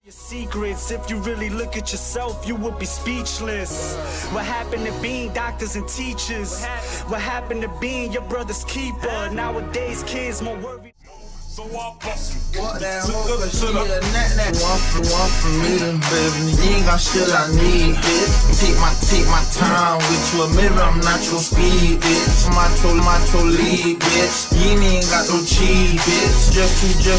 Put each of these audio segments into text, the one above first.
Your secrets, if you really look at yourself, you would be speechless. What happened to being doctors and teachers? What happened to being your brother's keeper? Nowadays, kids more worried. So I bust you. What that hoe, cause she a nat. One for me, baby. You ain't got shit I need, bitch. Take my time with you. Maybe I'm not your speed, bitch. My toe lead, bitch. You ain't got no cheese, bitch. Just too G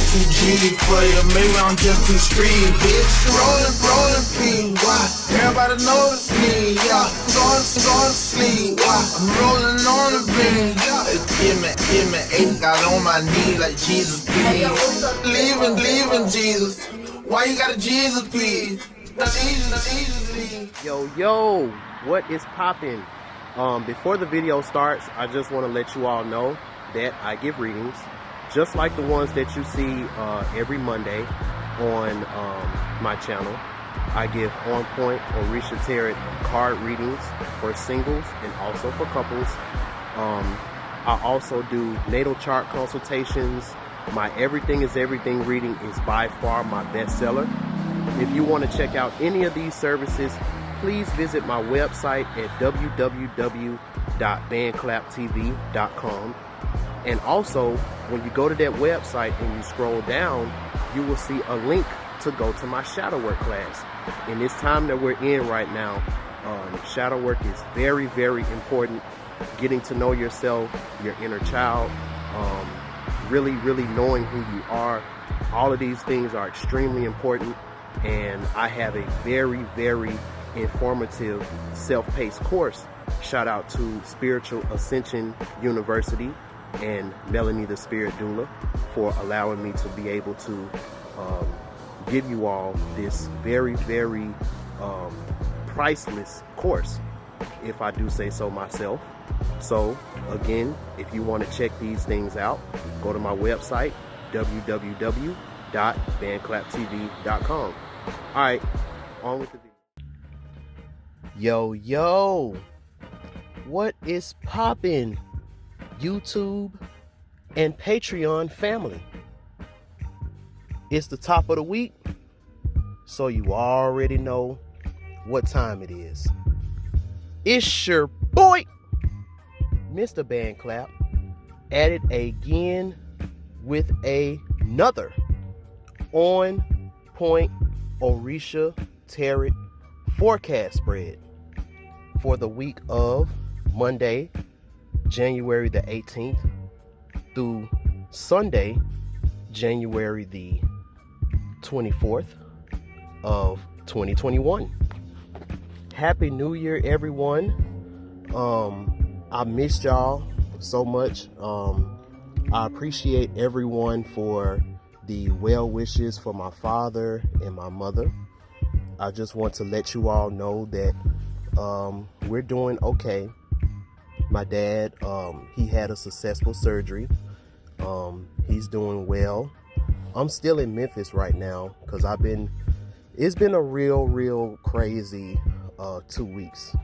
for you. Maybe I'm just too street, bitch. Rolling P, why? Everybody knows me, yeah. Going to sleep, why? I'm rolling on the beam, yeah. Give me 8, got on my knee like Jesus. Leaving Jesus. Why you got a Jesus, please? Yo, what is poppin'? Before the video starts, I just want to let you all know that I give readings, just like the ones that you see every Monday on my channel. I give on point Orisha Tarot card readings for singles and also for couples. I also do natal chart consultations. My Everything is Everything reading is by far my bestseller. If you want to check out any of these services, please visit my website at www.bandclaptv.com. And also, when you go to that website and you scroll down, you will see a link to go to my shadow work class. In this time that we're in right now, shadow work is very, very important. Getting to know yourself, your inner child, really knowing who you are. All of these things are extremely important, and I have a very informative self-paced course. Shout out to Spiritual Ascension University and Melanie the Spirit Doula for allowing me to be able to give you all this very priceless course, if I do say so myself. So again, if you want to check these things out, go to my website, www.bandclaptv.com. All right, on with the video. Yo, what is poppin', YouTube and Patreon family? It's the top of the week, so you already know what time it is. It's your boy, Mr.BandClap, at it again with another on point Orisha Tarot forecast spread for the week of Monday, January the 18th through Sunday, January the 24th of 2021. Happy New Year, everyone. I missed y'all so much. I appreciate everyone for the well wishes for my father and my mother. I just want to let you all know that we're doing okay. My dad, he had a successful surgery. He's doing well. I'm still in Memphis right now because it's been a real crazy 2 weeks.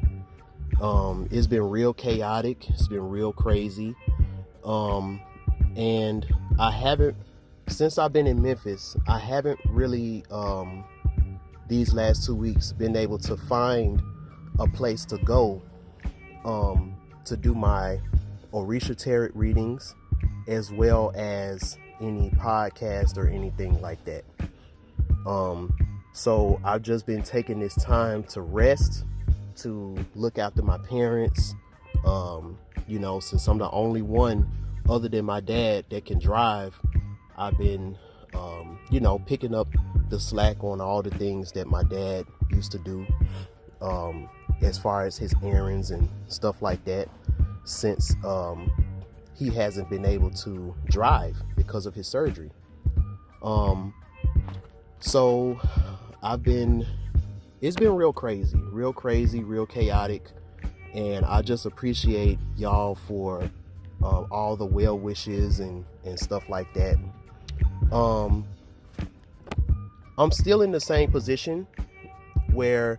It's been real chaotic. It's been real crazy. And since I've been in Memphis, I haven't really, these last 2 weeks, been able to find a place to go, to do my Orisha Tarot readings, as well as any podcast or anything like that. So I've just been taking this time to rest, to look after my parents. Since I'm the only one other than my dad that can drive, I've been, picking up the slack on all the things that my dad used to do, as far as his errands and stuff like that, since he hasn't been able to drive because of his surgery. So it's been real crazy, real chaotic. And I just appreciate y'all for all the well wishes and stuff like that. I'm still in the same position where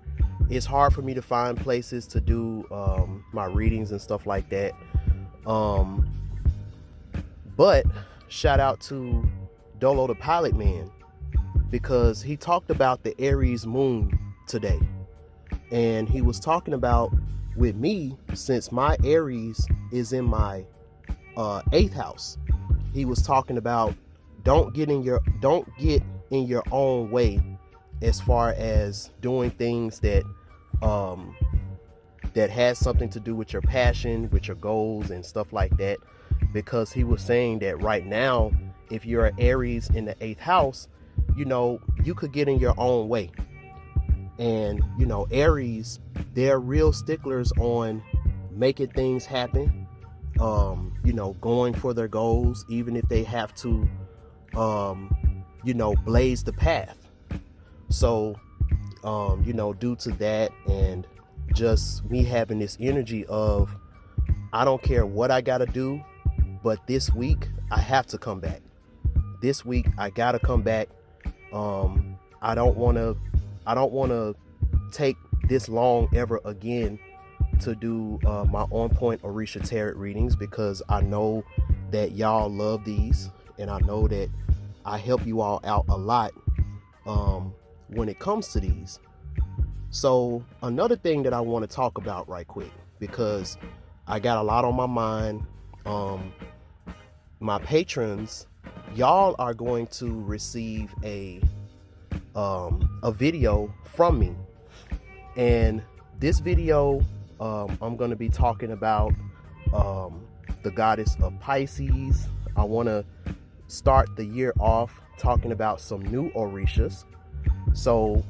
it's hard for me to find places to do my readings and stuff like that. But shout out to Dolo the Pilot Man. because he talked about the Aries moon today. And he was talking about, with me, since my Aries is in my 8th house, he was talking about don't get in your own way as far as doing things that that has something to do with your passion, with your goals and stuff like that. Because he was saying that right now, if you're an Aries in the 8th house, you know, you could get in your own way. And, you know, Aries, they're real sticklers on making things happen, you know, going for their goals, even if they have to, you know, blaze the path. So, you know, due to that and just me having this energy of, I don't care what I got to do, but this week I have to come back. This week I got to come back. I don't want to take this long ever again to do my On Point Orisha Tarot readings, because I know that y'all love these, and I know that I help you all out a lot when it comes to these. So another thing that I want to talk about right quick, because I got a lot on my mind. My patrons, y'all are going to receive a video from me, and this video I'm going to be talking about the goddess of Pisces. I want to start the year off talking about some new Orishas. So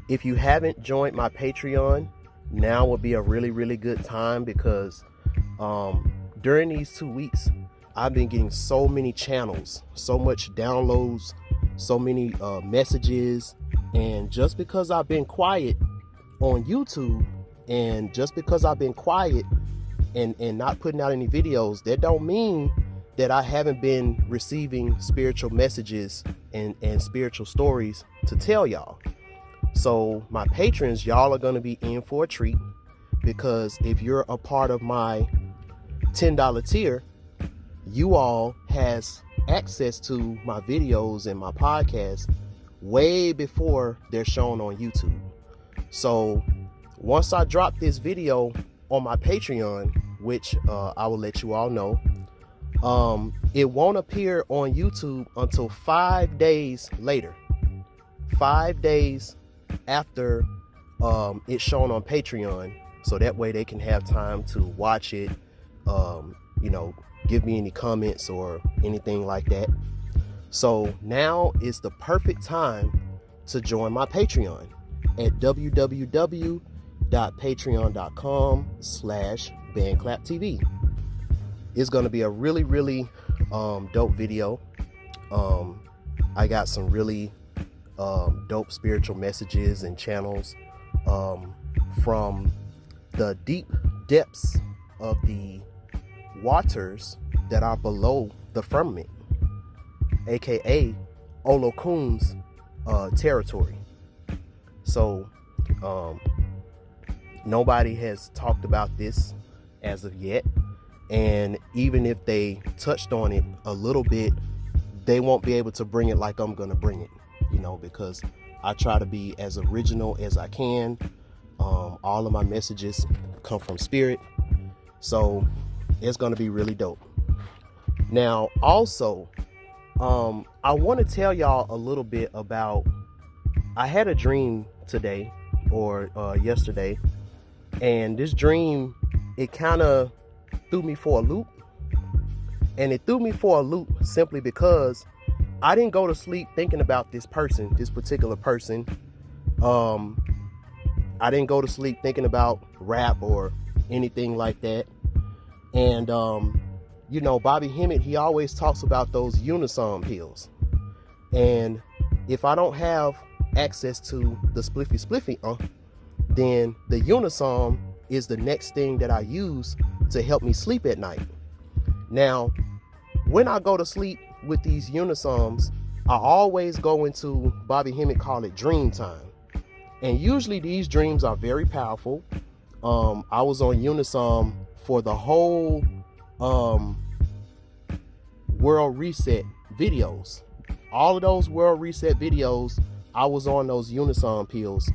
if you haven't joined my Patreon, now would be a really good time, because during these 2 weeks I've been getting so many channels, so much downloads, so many messages. And just because I've been quiet on YouTube, and just because I've been quiet and not putting out any videos, that don't mean that I haven't been receiving spiritual messages and spiritual stories to tell y'all. So my patrons, y'all are going to be in for a treat, because if you're a part of my $10 tier, you all has access to my videos and my podcasts way before they're shown on YouTube. So once I drop this video on my Patreon, which I will let you all know, it won't appear on YouTube until 5 days later. 5 days after it's shown on Patreon, so that way they can have time to watch it, you know, give me any comments or anything like that. So now is the perfect time to join my Patreon at www.patreon.com/BandClapTV. It's going to be a really dope video. I got some really dope spiritual messages and channels from the deep depths of the waters that are below the firmament, aka Olokun's territory. So nobody has talked about this as of yet, and even if they touched on it a little bit, they won't be able to bring it like I'm gonna bring it, you know, because I try to be as original as I can. All of my messages come from spirit, so it's gonna be really dope. Now also, I want to tell y'all a little bit about, I had a dream today or yesterday, and this dream, it kind of threw me for a loop. And it threw me for a loop simply because I didn't go to sleep thinking about this person, this particular person. I didn't go to sleep thinking about rap or anything like that. And you know, Bobby Hemmett, he always talks about those Unisom pills. And if I don't have access to the spliffy, then the Unisom is the next thing that I use to help me sleep at night. Now, when I go to sleep with these Unisoms, I always go into, Bobby Hemmett call it dream time. And usually these dreams are very powerful. I was on Unisom for the whole World Reset videos, all of those World Reset videos, I was on those Unison pills,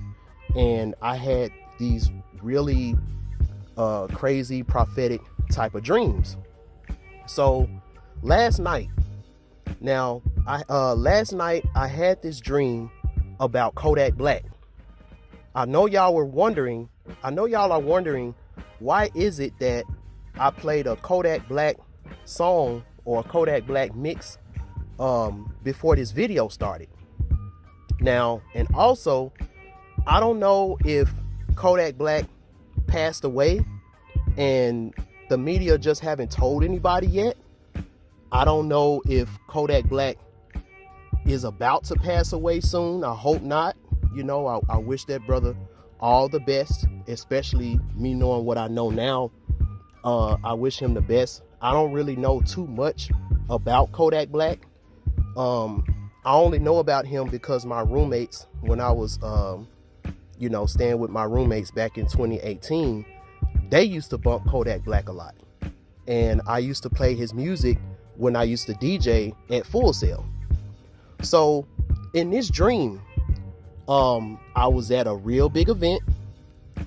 and I had these really crazy prophetic type of dreams. So last night I had this dream about Kodak Black. I know y'all are wondering, why is it that I played a Kodak Black song or a Kodak Black mix before this video started. Now, and also, I don't know if Kodak Black passed away and the media just haven't told anybody yet. I don't know if Kodak Black is about to pass away soon. I hope not. You know, I wish that brother all the best, especially me knowing what I know now. I wish him the best. I don't really know too much about Kodak Black. I only know about him because my roommates, when I was, staying with my roommates back in 2018, they used to bump Kodak Black a lot. And I used to play his music when I used to DJ at Full Sail. So in this dream, I was at a real big event.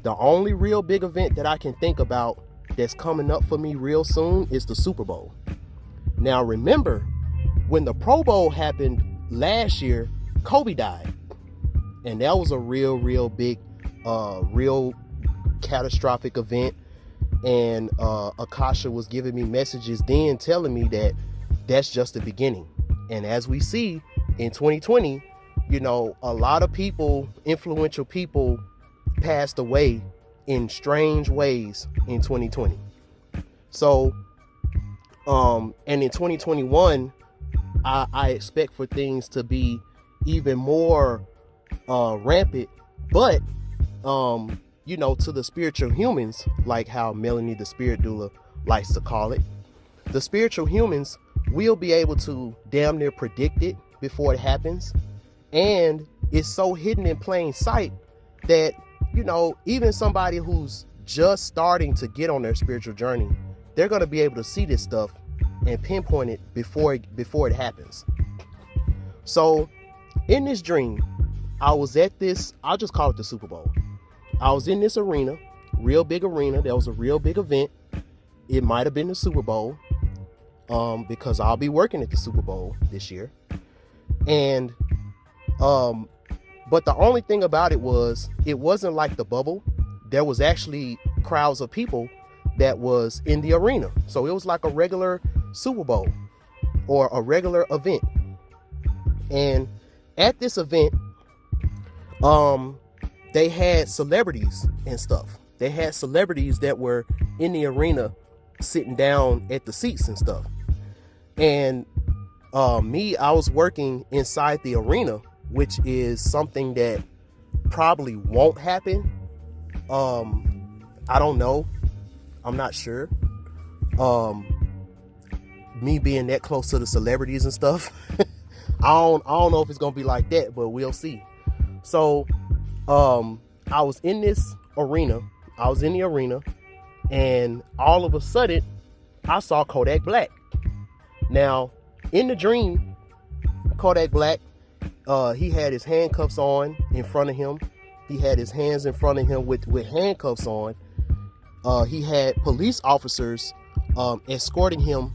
The only real big event that I can think about that's coming up for me real soon is the Super Bowl. Now remember, when the Pro Bowl happened last year, Kobe died. And that was a real big, real catastrophic event. And Akasha was giving me messages then telling me that that's just the beginning. And as we see in 2020, you know, a lot of people, influential people, passed away in strange ways in 2020. So, and in 2021, I expect for things to be even more rampant, but to the spiritual humans, like how Melanie the Spirit Doula likes to call it, the spiritual humans will be able to damn near predict it before it happens. And it's so hidden in plain sight that, even somebody who's just starting to get on their spiritual journey, they're going to be able to see this stuff and pinpoint it before it happens. So in this dream, I was at this, I'll just call it the Super Bowl. I was in this arena, real big arena. That was a real big event. It might have been the Super Bowl, because I'll be working at the Super Bowl this year. And, but the only thing about it wasn't like the bubble. There was actually crowds of people that was in the arena. So it was like a regular Super Bowl or a regular event. And at this event, they had celebrities and stuff. They had celebrities that were in the arena sitting down at the seats and stuff. And I was working inside the arena, which is something that probably won't happen. I don't know. I'm not sure. Me being that close to the celebrities and stuff, I don't know if it's gonna be like that, but we'll see. So I was in this arena. I was in the arena, and all of a sudden, I saw Kodak Black. Now, in the dream, Kodak Black, he had his handcuffs on in front of him. He had his hands in front of him with handcuffs on. He had police officers escorting him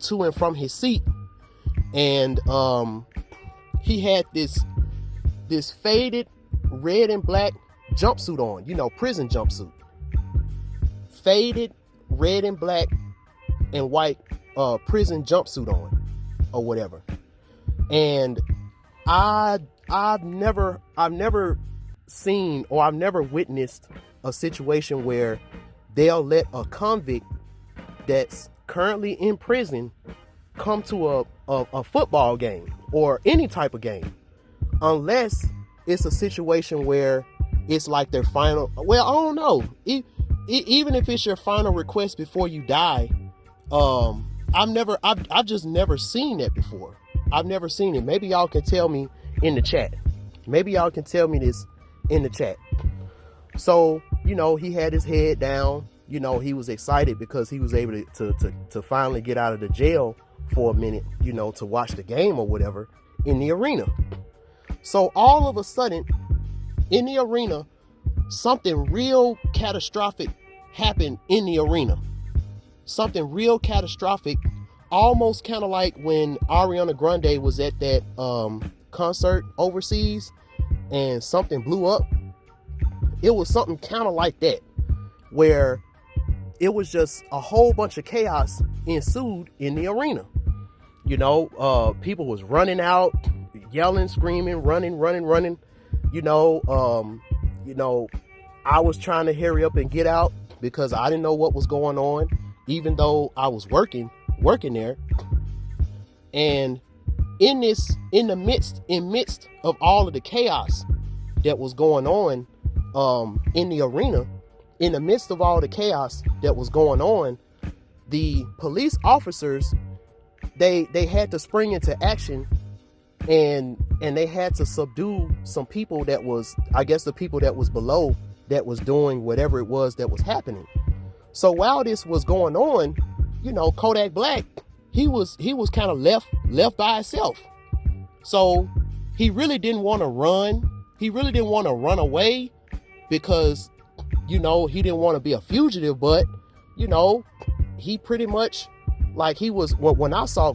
to and from his seat. And he had this faded red and black jumpsuit on, prison jumpsuit. Faded red and black and white prison jumpsuit on, or whatever. And I've never seen, or I've never witnessed a situation where they'll let a convict that's currently in prison come to a football game or any type of game, unless it's a situation where it's like their final, well, I don't know, even if it's your final request before you die. I've just never seen that before. I've never seen it. Maybe y'all can tell me in the chat. Maybe y'all can tell me this in the chat. So, he had his head down. He was excited because he was able to finally get out of the jail for a minute, to watch the game or whatever. in the arena. So all of a sudden, in the arena, something real catastrophic happened in the arena. Something real catastrophic, almost kind of like when Ariana Grande was at that concert overseas and something blew up. It was something kind of like that, where it was just a whole bunch of chaos ensued in the arena. You know, people was running out, yelling, screaming, running. I was trying to hurry up and get out because I didn't know what was going on, even though I was working there. And in the midst of all of the chaos that was going on in the arena, in the midst of all the chaos that was going on, the police officers, they had to spring into action, and they had to subdue some people that was, I guess, the people that was below that was doing whatever it was that was happening. So while this was going on, you know, Kodak Black, he was kind of left by himself. So he really didn't want to run. He really didn't want to run away because, you know, he didn't want to be a fugitive, but, you know, he pretty much, like, he was, when I saw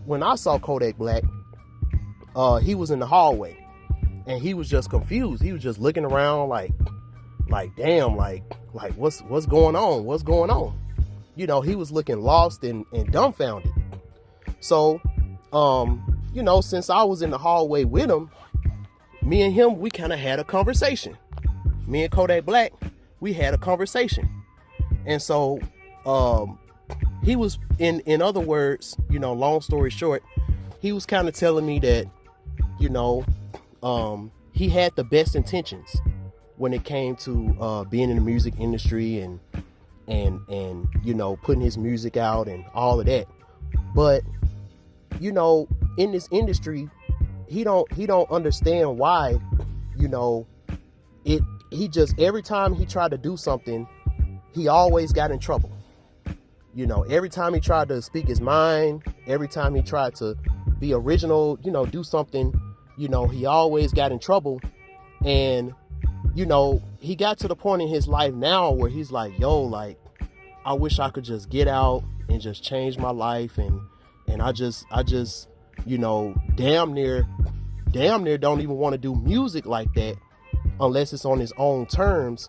Kodak Black, he was in the hallway and he was just confused. He was just looking around like damn, like what's going on? What's going on? You know, he was looking lost and dumbfounded. So, you know, since I was in the hallway with him, me and him, we kind of had a conversation. Me and Kodak Black, we had a conversation. And so, he was, in other words, you know, long story short, he was kind of telling me that, you know, he had the best intentions when it came to being in the music industry and you know, putting his music out and all of that. But, you know, in this industry, he don't understand why, you know, he just, every time he tried to do something, he always got in trouble. You know, every time he tried to speak his mind, every time he tried to be original, you know, do something, you know, he always got in trouble. And, you know, he got to the point in his life now where he's like, yo, like, I wish I could just get out and just change my life. And I just, you know, damn near don't even want to do music like that unless it's on his own terms.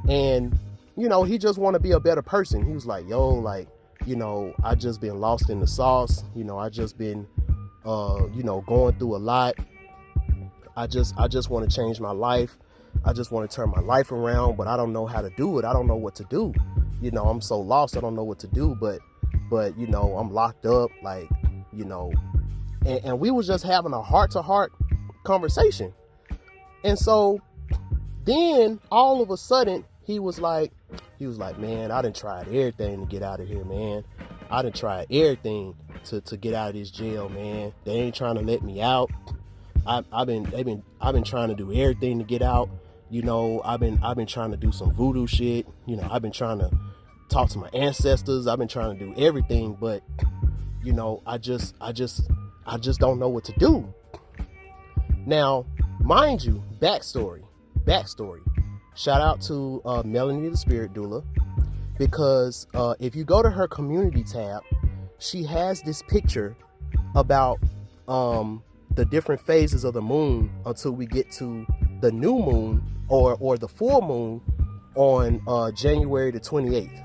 And, you know, he just want to be a better person. He was like, yo, like, you know, I just been lost in the sauce. You know, I just been, you know, going through a lot. I just want to change my life. I just want to turn my life around, but I don't know how to do it. I don't know what to do. You know, I'm so lost. I don't know what to do, but, you know, I'm locked up, like, you know, and we was just having a heart-to-heart conversation. And so then all of a sudden he was like, man, I done tried everything to get out of here, man. I done tried everything to get out of this jail, man. They ain't trying to let me out. I've been trying to do everything to get out. You know, I've been trying to do some voodoo shit. You know, I've been trying to talk to my ancestors. I've been trying to do everything, but, you know, I just don't know what to do. Now, mind you, backstory. Shout out to Melanie the Spirit Doula, because if you go to her community tab, she has this picture about the different phases of the moon until we get to the new moon or the full moon on January the 28th.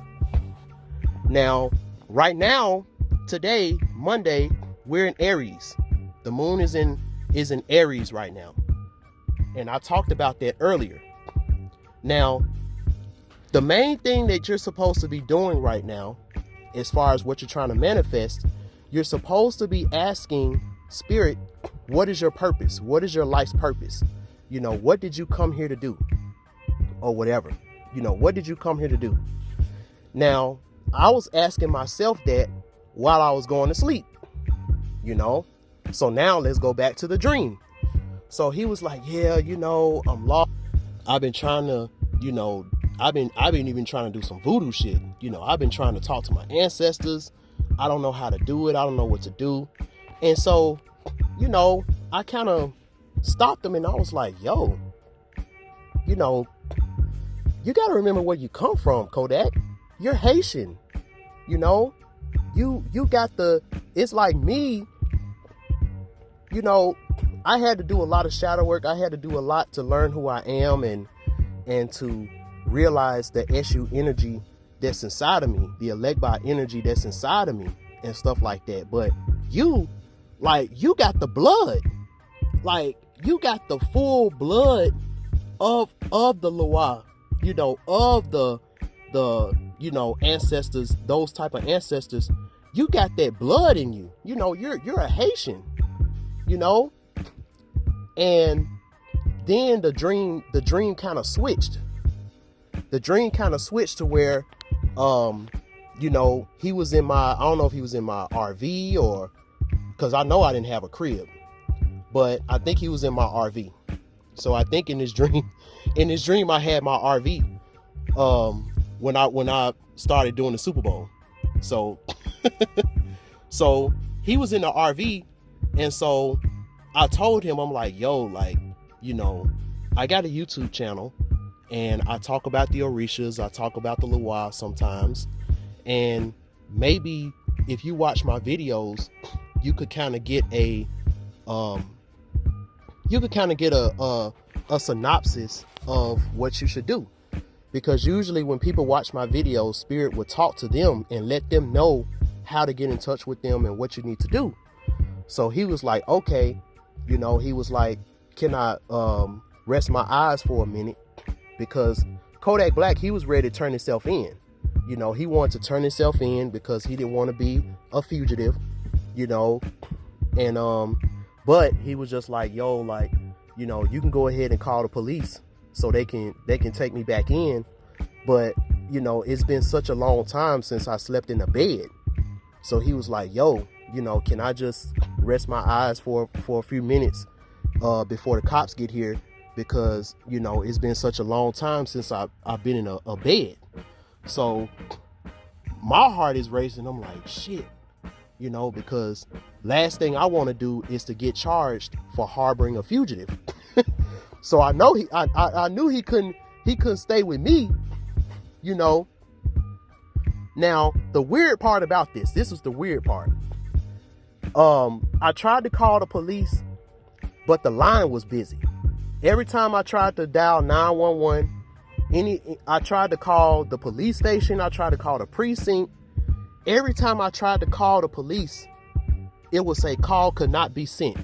Now, right now, today, Monday, we're in Aries. The moon is in Aries right now. And I talked about that earlier. Now, the main thing that you're supposed to be doing right now, as far as what you're trying to manifest, you're supposed to be asking Spirit, what is your purpose? What is your life's purpose? You know, what did you come here to do? Or whatever. You know, what did you come here to do? Now, I was asking myself that while I was going to sleep, you know? So now let's go back to the dream. So he was like, yeah, you know, I'm lost. I've been trying to, you know, I've been even trying to do some voodoo shit. You know, I've been trying to talk to my ancestors. I don't know how to do it. I don't know what to do. And so, you know, I kind of stopped him and I was like, yo, you know, you got to remember where you come from, Kodak. You're Haitian, you know, you got it's like me, you know, I had to do a lot of shadow work. I had to do a lot to learn who I am and to realize the SU energy that's inside of me, the Elegba energy that's inside of me and stuff like that. But you got the blood, like you got the full blood of the Loa, you know, of the you know, ancestors, those type of ancestors. You got that blood in you, you know, you're a Haitian, you know. And then the dream kind of switched. The dream kind of switched to where, you know, he was in I don't know if he was in my RV or, because I know I didn't have a crib, but I think he was in my RV. So I think in this dream I had my RV when I started doing the Super Bowl. So so he was in the RV, and so I told him, I'm like, yo, like, you know, I got a YouTube channel and I talk about the Orishas, I talk about the Loa sometimes, and maybe if you watch my videos, you could kind of get a synopsis of what you should do. Because usually when people watch my videos, Spirit will talk to them and let them know how to get in touch with them and what you need to do. So he was like, okay, you know, he was like, can I rest my eyes for a minute? Because Kodak Black, he was ready to turn himself in. You know, he wanted to turn himself in because he didn't want to be a fugitive, you know. And but he was just like, yo, like, you know, you can go ahead and call the police so they can take me back in. But, you know, it's been such a long time since I slept in a bed. So he was like, yo, you know, can I just rest my eyes for a few minutes before the cops get here? Because, you know, it's been such a long time since I've been in a bed. So my heart is racing. I'm like, shit, you know, because last thing I want to do is to get charged for harboring a fugitive. So I know I knew he couldn't stay with me, you know. Now, the weird part about this was the weird part. I tried to call the police, but the line was busy. Every time I tried to dial 911, I tried to call the police station, I tried to call the precinct. Every time I tried to call the police, it would say call could not be sent,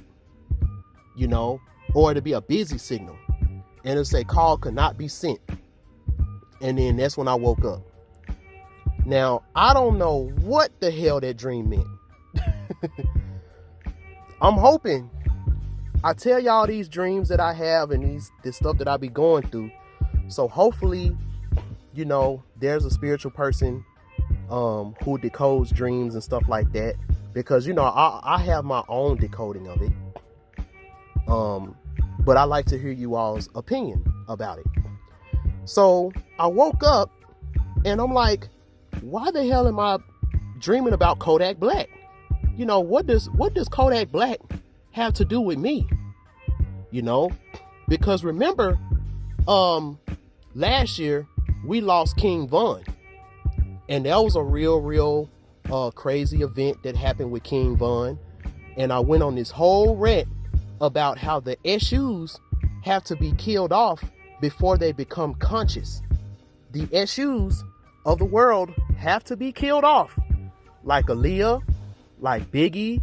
you know, or it'd be a busy signal, and it'd say call could not be sent. And then that's when I woke up. Now, I don't know what the hell that dream meant. I'm hoping I tell y'all these dreams that I have and this stuff that I be going through. So hopefully, you know, there's a spiritual person who decodes dreams and stuff like that. Because, you know, I have my own decoding of it. But I like to hear you all's opinion about it. So I woke up and I'm like, why the hell am I dreaming about Kodak Black? You know, what does Kodak Black have to do with me? You know, because remember, last year we lost King Von, and that was a real crazy event that happened with King Von. And I went on this whole rant about how the SUs have to be killed off before they become conscious. The SUs of the world have to be killed off, like Aaliyah, like Biggie,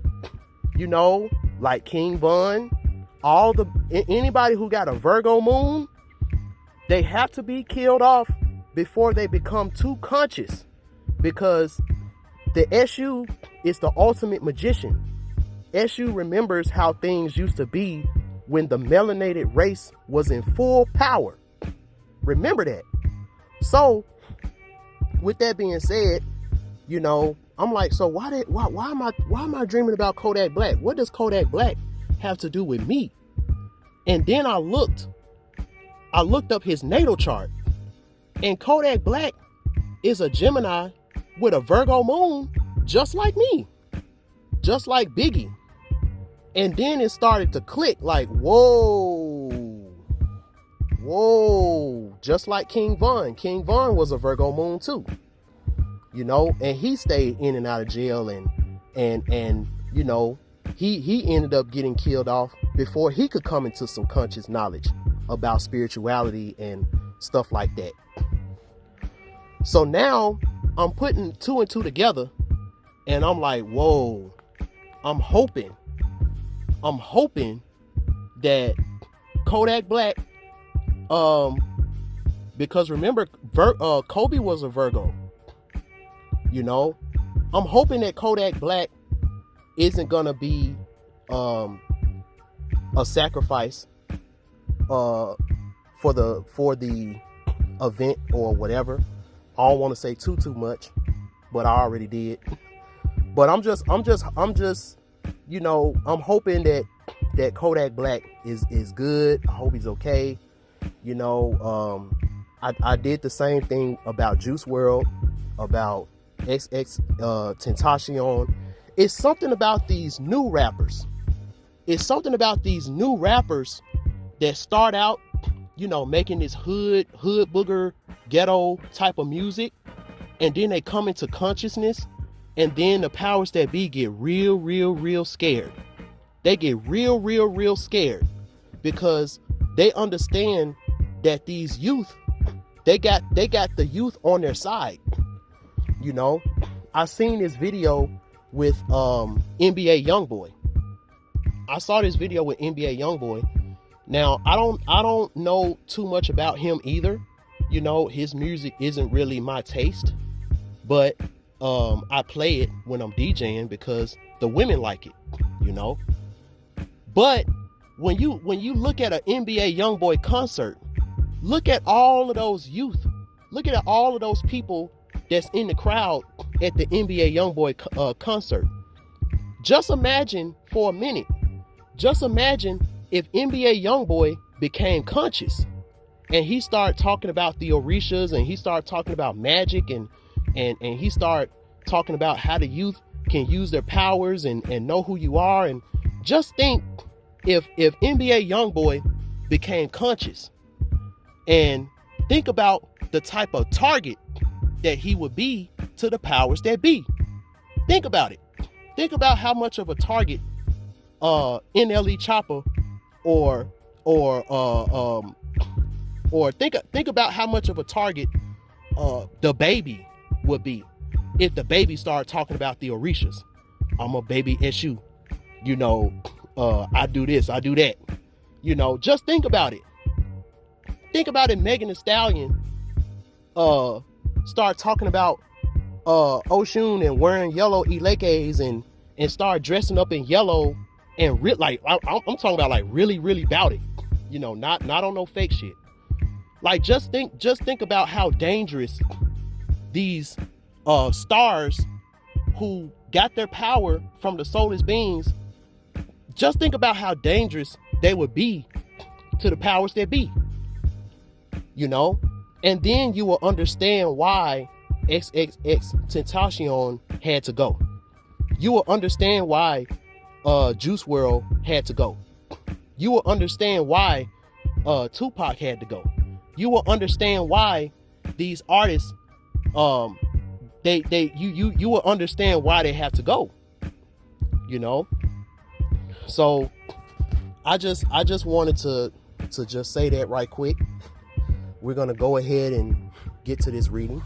you know, like King Von. Anybody who got a Virgo moon, they have to be killed off before they become too conscious, because the SU is the ultimate magician. SU remembers how things used to be when the melanated race was in full power. Remember that. So, with that being said, you know, I'm like, so why am I dreaming about Kodak Black? What does Kodak Black have to do with me? And then I looked up his natal chart, and Kodak Black is a Gemini with a Virgo moon, just like me, just like Biggie. And then it started to click like, whoa, just like King Von. King Von was a Virgo moon too, you know, and he stayed in and out of jail, and you know, he ended up getting killed off before he could come into some conscious knowledge about spirituality and stuff like that. So now I'm putting 2 and 2 together, and I'm like, whoa, I'm hoping that Kodak Black, because remember, Kobe was a Virgo, you know. I'm hoping that Kodak Black isn't gonna be a sacrifice for the event or whatever. I don't want to say too much, but I already did. But I'm just, you know, I'm hoping that Kodak Black is good. I hope he's okay. You know, I did the same thing about Juice WRLD, about XXXTentacion. It's something about these new rappers. It's something about these new rappers that start out, you know, making this hood booger ghetto type of music, and then they come into consciousness, and then the powers that be get real scared. They get real scared because they understand that these youth, they got the youth on their side. You know, I seen this video with NBA Youngboy. I saw this video with NBA Youngboy. Now, I don't know too much about him either. You know, his music isn't really my taste, but I play it when I'm DJing because the women like it, you know. But when you look at an NBA Youngboy concert, look at all of those youth, look at all of those people that's in the crowd at the NBA Youngboy concert. Just imagine for a minute, just imagine if NBA Youngboy became conscious and he started talking about the Orishas, and he started talking about magic, and he started talking about how the youth can use their powers and know who you are. And just think if NBA Youngboy became conscious, and think about the type of target that he would be to the powers that be. Think about it. Think about how much of a target NLE Chopper or think about how much of a target the baby would be if the baby started talking about the Orishas. I'm a baby SU, you know, I do this, I do that, you know. Just think about it. Think about it. Megan Thee Stallion start talking about Oshun and wearing yellow ilekes and start dressing up in yellow, and like I'm talking about like really about it, you know, not on no fake shit. Like just think about how dangerous these stars who got their power from the soulless beings, just think about how dangerous they would be to the powers that be, you know. And then you will understand why XXXTentacion had to go. You will understand why Juice WRLD had to go. You will understand why Tupac had to go. You will understand why these artists, you will understand why they have to go, you know. So I just wanted to just say that right quick. We're gonna go ahead and get to this reading,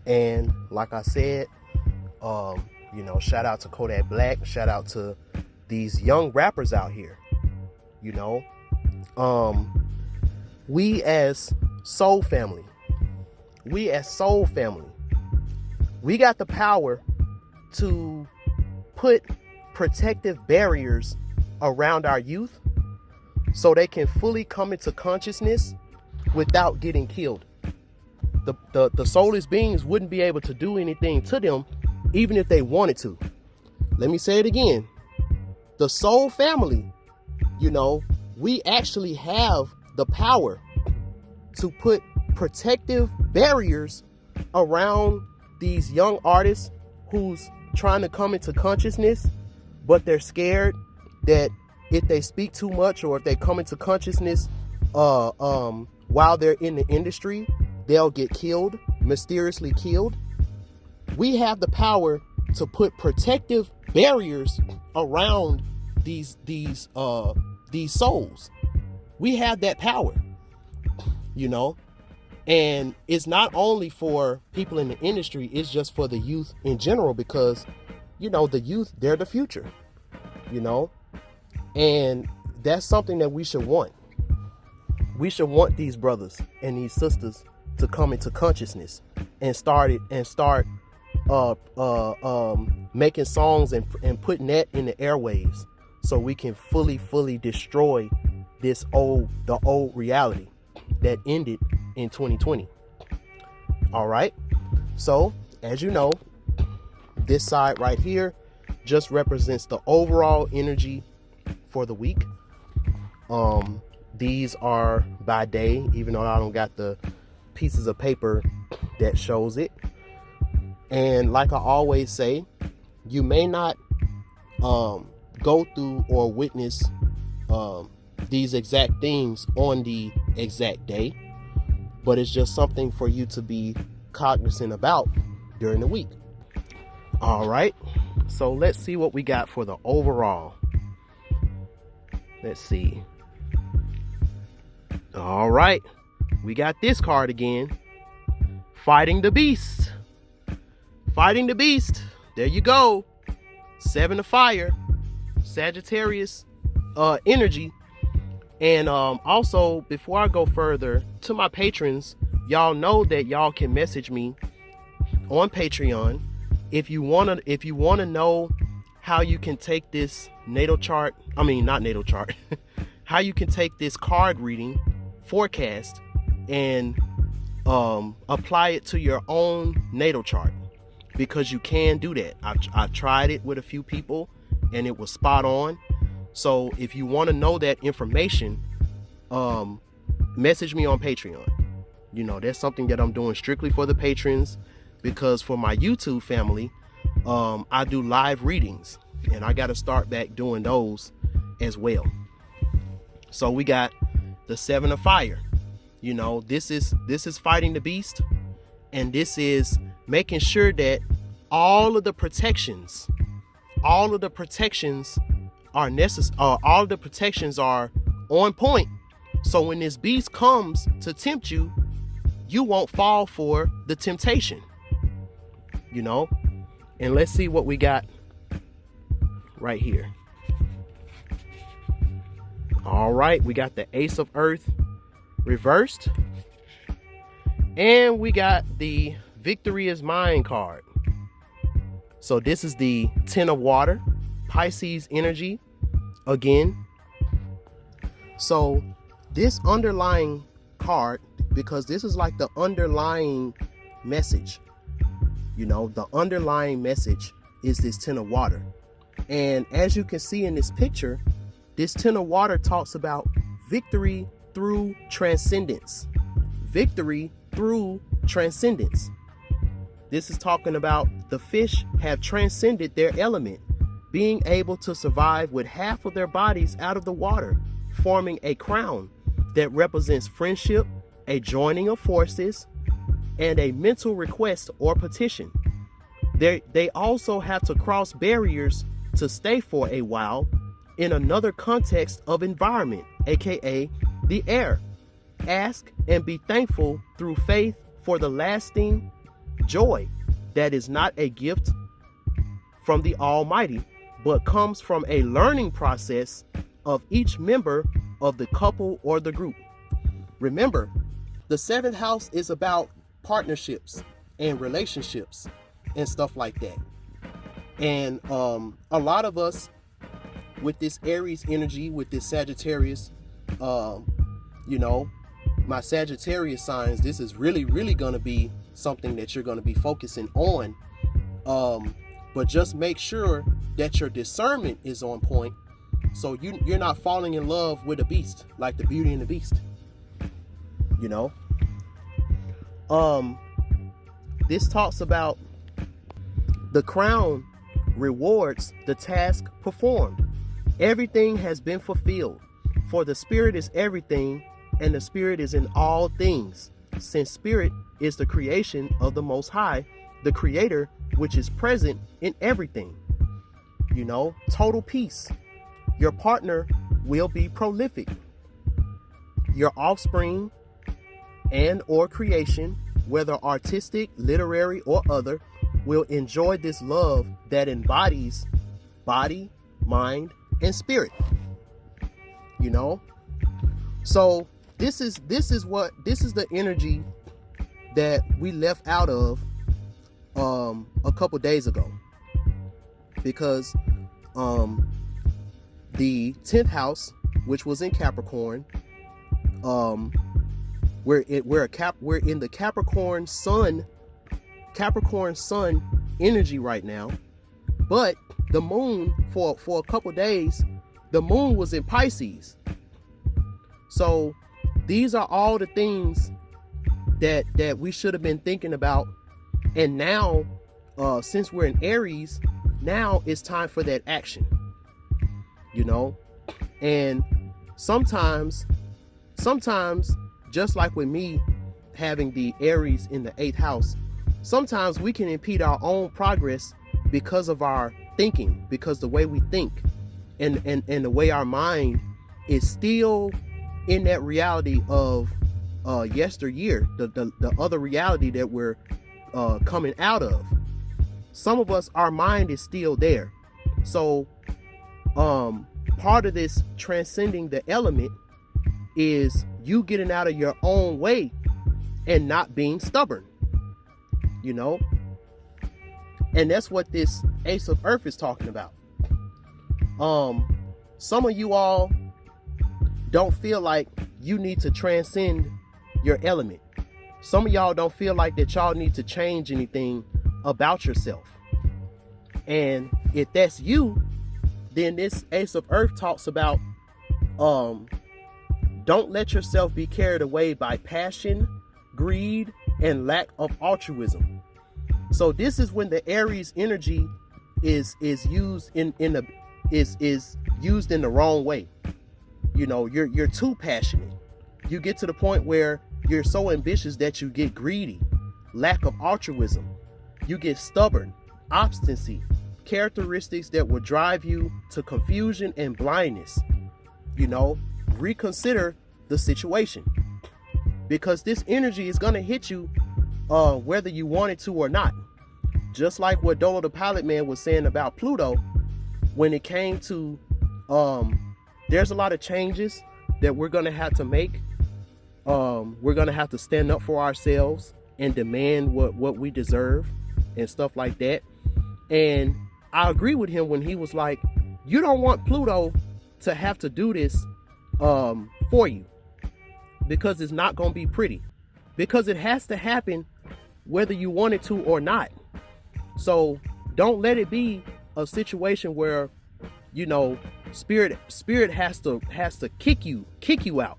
and like I said, you know, shout out to Kodak Black, shout out to these young rappers out here, you know. We as Soul Family, we got the power to put protective barriers around our youth so they can fully come into consciousness without getting killed. The soulless beings wouldn't be able to do anything to them even if they wanted to. Let me say it again. The Soul Family, you know, we actually have the power to put protective barriers around these young artists who's trying to come into consciousness, but they're scared that if they speak too much or if they come into consciousness while they're in the industry, they'll get killed, mysteriously killed. We have the power to put protective barriers around these souls. We have that power, you know. And it's not only for people in the industry, it's just for the youth in general, because, you know, the youth, they're the future, you know, and that's something that we should want. We should want these brothers and these sisters to come into consciousness and start making songs and putting that in the airwaves so we can fully destroy the old reality that ended in 2020. All right. So as you know, this side right here just represents the overall energy for the week. These are by day, even though I don't got the pieces of paper that shows it. And like I always say, you may not go through or witness these exact things on the exact day, but it's just something for you to be cognizant about during the week. All right, so let's see what we got for the overall. Let's see. All right, we got this card again. Fighting the Beast. Fighting the Beast. There you go. 7 of fire. Sagittarius energy. And also, before I go further, to my patrons, y'all know that y'all can message me on Patreon if you wanna know how you can take this natal chart. I mean, not natal chart. How you can take this card reading forecast and apply it to your own natal chart, because you can do that. I've tried it with a few people and it was spot on. So if you want to know that information, message me on Patreon. You know, that's something that I'm doing strictly for the patrons, because for my YouTube family, I do live readings and I got to start back doing those as well. So we got the 7 of fire. You know, this is fighting the beast, and this is making sure that all of the protections are necessary. All of the protections are on point. So when this beast comes to tempt you, you won't fall for the temptation. You know, and let's see what we got right here. All right, we got the Ace of Earth reversed, and we got the Victory is Mine card. So this is the 10 of water, Pisces energy again. So this underlying card, because this is like the underlying message, you know, the underlying message is this 10 of water. And as you can see in this picture, this 10 of water talks about victory through transcendence. Victory through transcendence. This is talking about the fish have transcended their element, being able to survive with half of their bodies out of the water, forming a crown that represents friendship, a joining of forces, and a mental request or petition. They also have to cross barriers to stay for a while in another context of environment, aka the air. Ask and be thankful through faith for the lasting joy that is not a gift from the Almighty, but comes from a learning process of each member of the couple or the group. Remember, the 7th house is about partnerships and relationships and stuff like that. And a lot of us with this Aries energy, with this Sagittarius, you know, my Sagittarius signs, this is really going to be something that you're going to be focusing on. But just make sure that your discernment is on point, so you're not falling in love with a beast, like the Beauty and the Beast. You know, this talks about the crown rewards the task performed. Everything has been fulfilled, for the Spirit is everything, and the Spirit is in all things, since Spirit is the creation of the Most High, the Creator, which is present in everything. Total peace. Your partner will be prolific. Your offspring and or creation, whether artistic, literary, or other, will enjoy this love that embodies body, mind, and spirit. So this is the energy that we left out of a couple days ago, because the 10th house, which was in Capricorn, we're in the Capricorn sun energy right now. But the moon, for a couple days, the moon was in Pisces. So these are all the things that we should have been thinking about. And now, since we're in Aries, now it's time for that action. And sometimes, just like with me having the Aries in the 8th house, sometimes we can impede our own progress because of our thinking, because the way we think and the way our mind is still in that reality of yesteryear, the other reality that we're coming out of. Some of us, our mind is still there. So part of this transcending the element is you getting out of your own way and not being stubborn, and that's what this Ace of Earth is talking about. Some of you all don't feel like you need to transcend your element. Some of y'all don't feel like that y'all need to change anything about yourself. And if that's you, then this Ace of Earth talks about don't let yourself be carried away by passion, greed, and lack of altruism. So this is when the Aries energy is used in the wrong way. You're too passionate. You get to the point where you're so ambitious that you get greedy, lack of altruism. You get stubborn, obstinacy, characteristics that will drive you to confusion and blindness. Reconsider the situation, because this energy is going to hit you whether you want it to or not. Just like what Dolo the Pilot Man was saying about Pluto, when it came to there's a lot of changes that we're going to have to make. We're going to have to stand up for ourselves and demand what we deserve and stuff like that. And I agree with him when he was like, you don't want Pluto to have to do this for you, because it's not going to be pretty, because it has to happen whether you want it to or not. So don't let it be a situation where spirit has to kick you out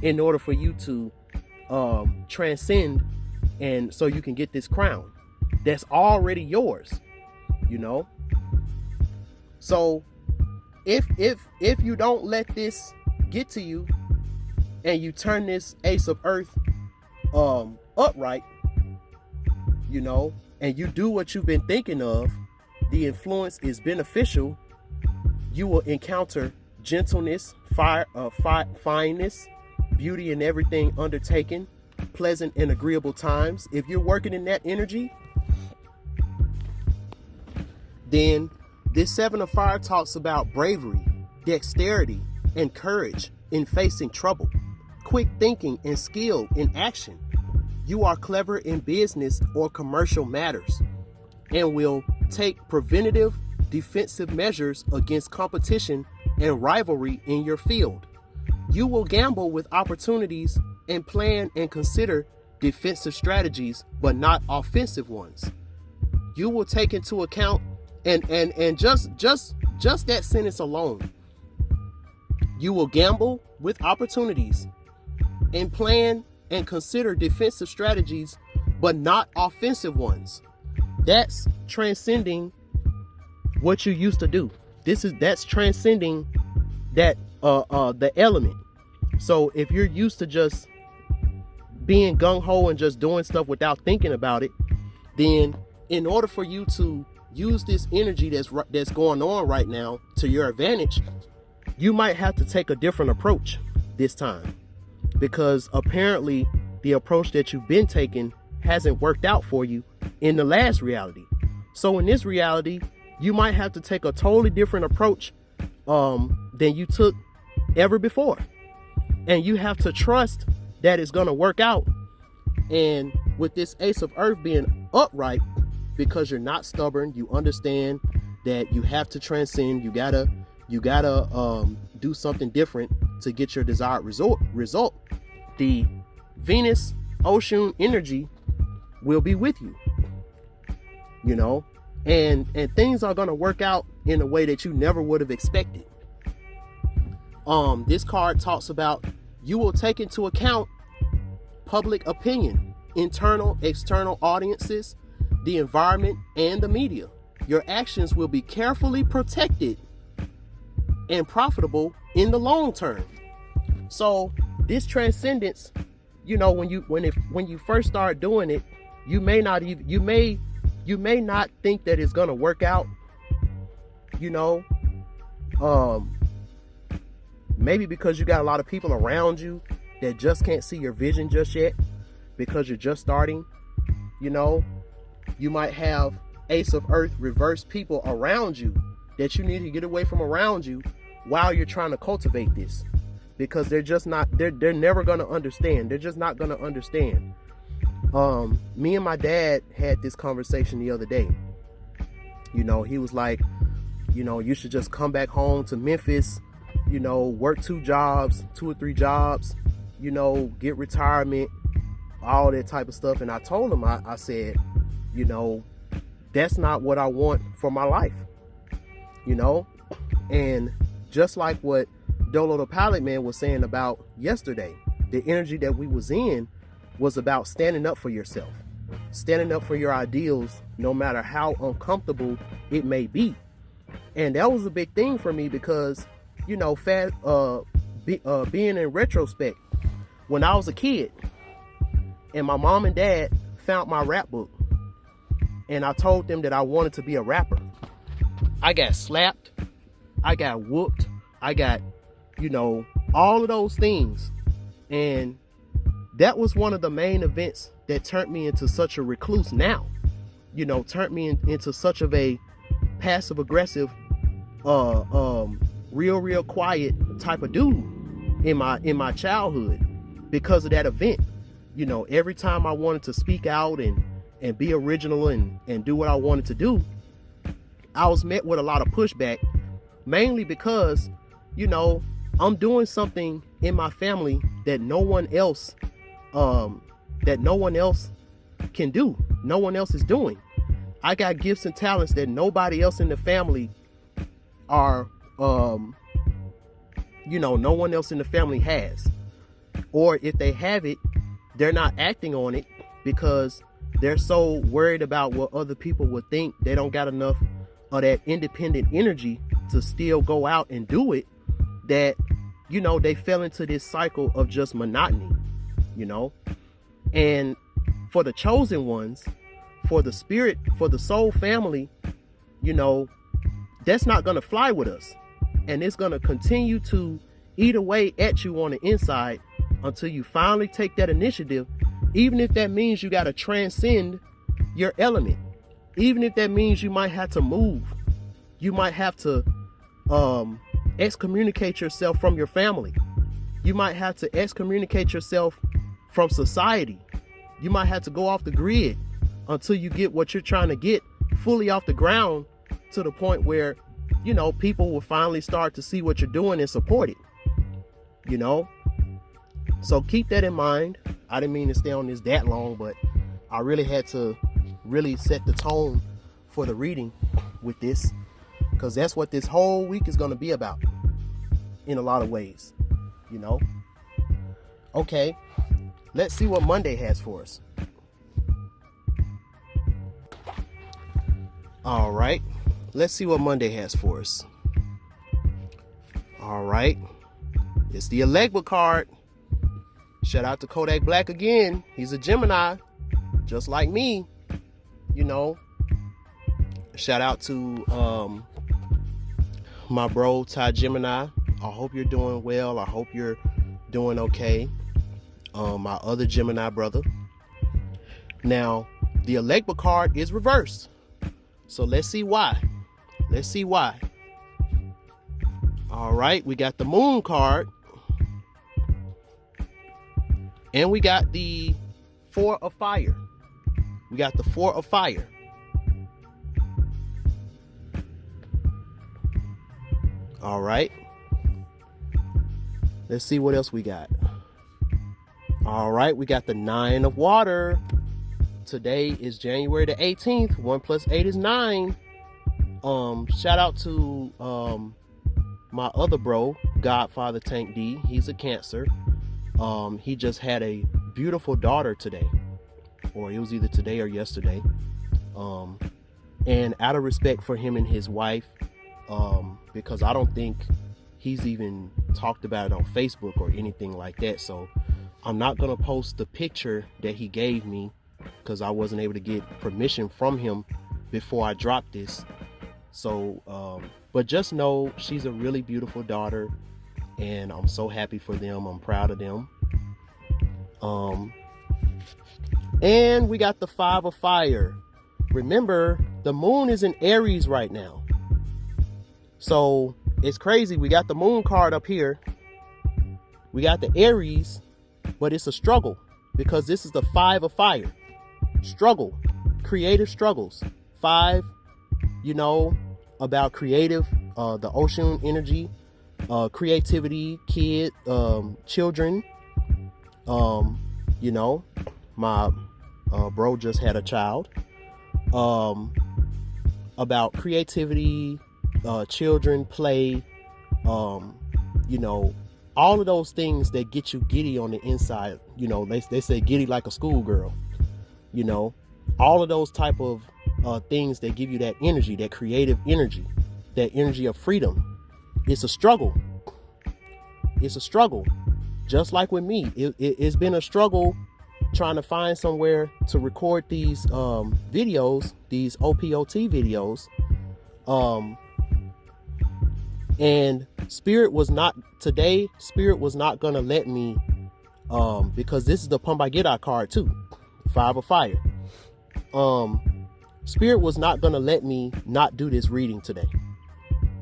in order for you to transcend, and so you can get this crown that's already yours. So if you don't let this get to you and you turn this Ace of Earth upright, and you do what you've been thinking of, the influence is beneficial. You will encounter gentleness, fineness, beauty in everything undertaken, pleasant and agreeable times. If you're working in that energy, then this 7 of Fire talks about bravery, dexterity, and courage in facing trouble, quick thinking and skill in action. You are clever in business or commercial matters and will take preventative, defensive measures against competition and rivalry in your field. You will gamble with opportunities and plan and consider defensive strategies, but not offensive ones. You will take into account and just that sentence alone. You will gamble with opportunities and plan and consider defensive strategies, but not offensive ones. That's transcending what you used to do. that's transcending that the element. So if you're used to just being gung-ho and just doing stuff without thinking about it, then in order for you to use this energy that's going on right now to your advantage, you might have to take a different approach this time, because apparently the approach that you've been taking hasn't worked out for you in the last reality. So in this reality, you might have to take a totally different approach than you took ever before. And you have to trust that it's going to work out. And with this Ace of Earth being upright, because you're not stubborn, you understand that you have to transcend. You gotta do something different to get your desired result. The Venus Ocean energy will be with you, you know, and things are gonna work out in a way that you never would have expected. This card talks about you will take into account public opinion, internal, external audiences, the environment, and the media. Your actions will be carefully protected and profitable in the long term. So this transcendence, you know, when you first start doing it, you may not think that it's gonna work out, you know, maybe because you got a lot of people around you that just can't see your vision just yet because you're just starting. You know, you might have Ace of Earth reverse people around you that you need to get away from around you while you're trying to cultivate this, because they're never going to understand. They're just not going to understand. Me and my dad had this conversation the other day. You know, he was like, you know, you should just come back home to Memphis, you know, work 2 or 3 jobs, you know, get retirement, all that type of stuff. And I told him, I said, you know, that's not what I want for my life, you know. And just like what Dolo the Pilot Man was saying about yesterday, the energy that we was in was about standing up for yourself, standing up for your ideals, no matter how uncomfortable it may be. And that was a big thing for me because, you know, being in retrospect, when I was a kid and my mom and dad found my rap book and I told them that I wanted to be a rapper, I got slapped, I got whooped, I got, you know, all of those things. And that was one of the main events that turned me into such a recluse now, you know, turned me into such of a passive aggressive, real quiet type of dude in my childhood because of that event. You know, every time I wanted to speak out and be original and do what I wanted to do, I was met with a lot of pushback, mainly because, you know, I'm doing something in my family that no one else can do. No one else is doing. I got gifts and talents that nobody else in the family are, you know, no one else in the family has. Or if they have it, they're not acting on it because they're so worried about what other people would think. They don't got enough of that independent energy to still go out and do it, that, you know, they fell into this cycle of just monotony, you know. And for the chosen ones, for the spirit, for the soul family, you know, that's not going to fly with us. And it's going to continue to eat away at you on the inside until you finally take that initiative, even if that means you got to transcend your element. Even if that means you might have to move. You might have to excommunicate yourself from your family. You might have to excommunicate yourself from society. You might have to go off the grid until you get what you're trying to get fully off the ground, to the point where, you know, people will finally start to see what you're doing and support it, you know. So keep that in mind. I didn't mean to stay on this that long, but I really had to really set the tone for the reading with this, because that's what this whole week is going to be about in a lot of ways, you know. Okay, let's see what Monday has for us. All right, let's see what Monday has for us. All right. It's the Elegba card. Shout out to Kodak Black again. He's a Gemini, just like me. You know. Shout out to my bro Ty Gemini. I hope you're doing well. I hope you're doing okay. My other Gemini brother. Now, the Elegba card is reversed. So let's see why. Let's see why. All right, we got the Moon card. And we got the Four of Fire. We got the Four of Fire. All right. Let's see what else we got. All right, we got the Nine of Water. Today is January the 18th. 1 + 8 is 9. Shout out to my other bro, Godfather Tank D. He's a Cancer. He just had a beautiful daughter today, or it was either today or yesterday. And out of respect for him and his wife, because I don't think he's even talked about it on Facebook or anything like that. So I'm not going to post the picture that he gave me because I wasn't able to get permission from him before I dropped this. So, but just know she's a really beautiful daughter and I'm so happy for them. I'm proud of them. And we got the Five of Fire. Remember, the moon is in Aries right now. So it's crazy. We got the Moon card up here. We got the Aries, but it's a struggle because this is the Five of Fire. Struggle, creative struggles. 5, you know, about creative, the ocean energy, creativity, children. You know, my bro just had a child. About creativity, children, play, you know, all of those things that get you giddy on the inside. You know, they say giddy like a schoolgirl. You know, all of those type of things that give you that energy, that creative energy, that energy of freedom. It's a struggle. It's a struggle. Just like with me, it's been a struggle trying to find somewhere to record these videos, these OPOT videos. And Spirit was not going to let me, because this is the Pumbagita card too. 5 of Fire. Spirit was not going to let me not do this reading today.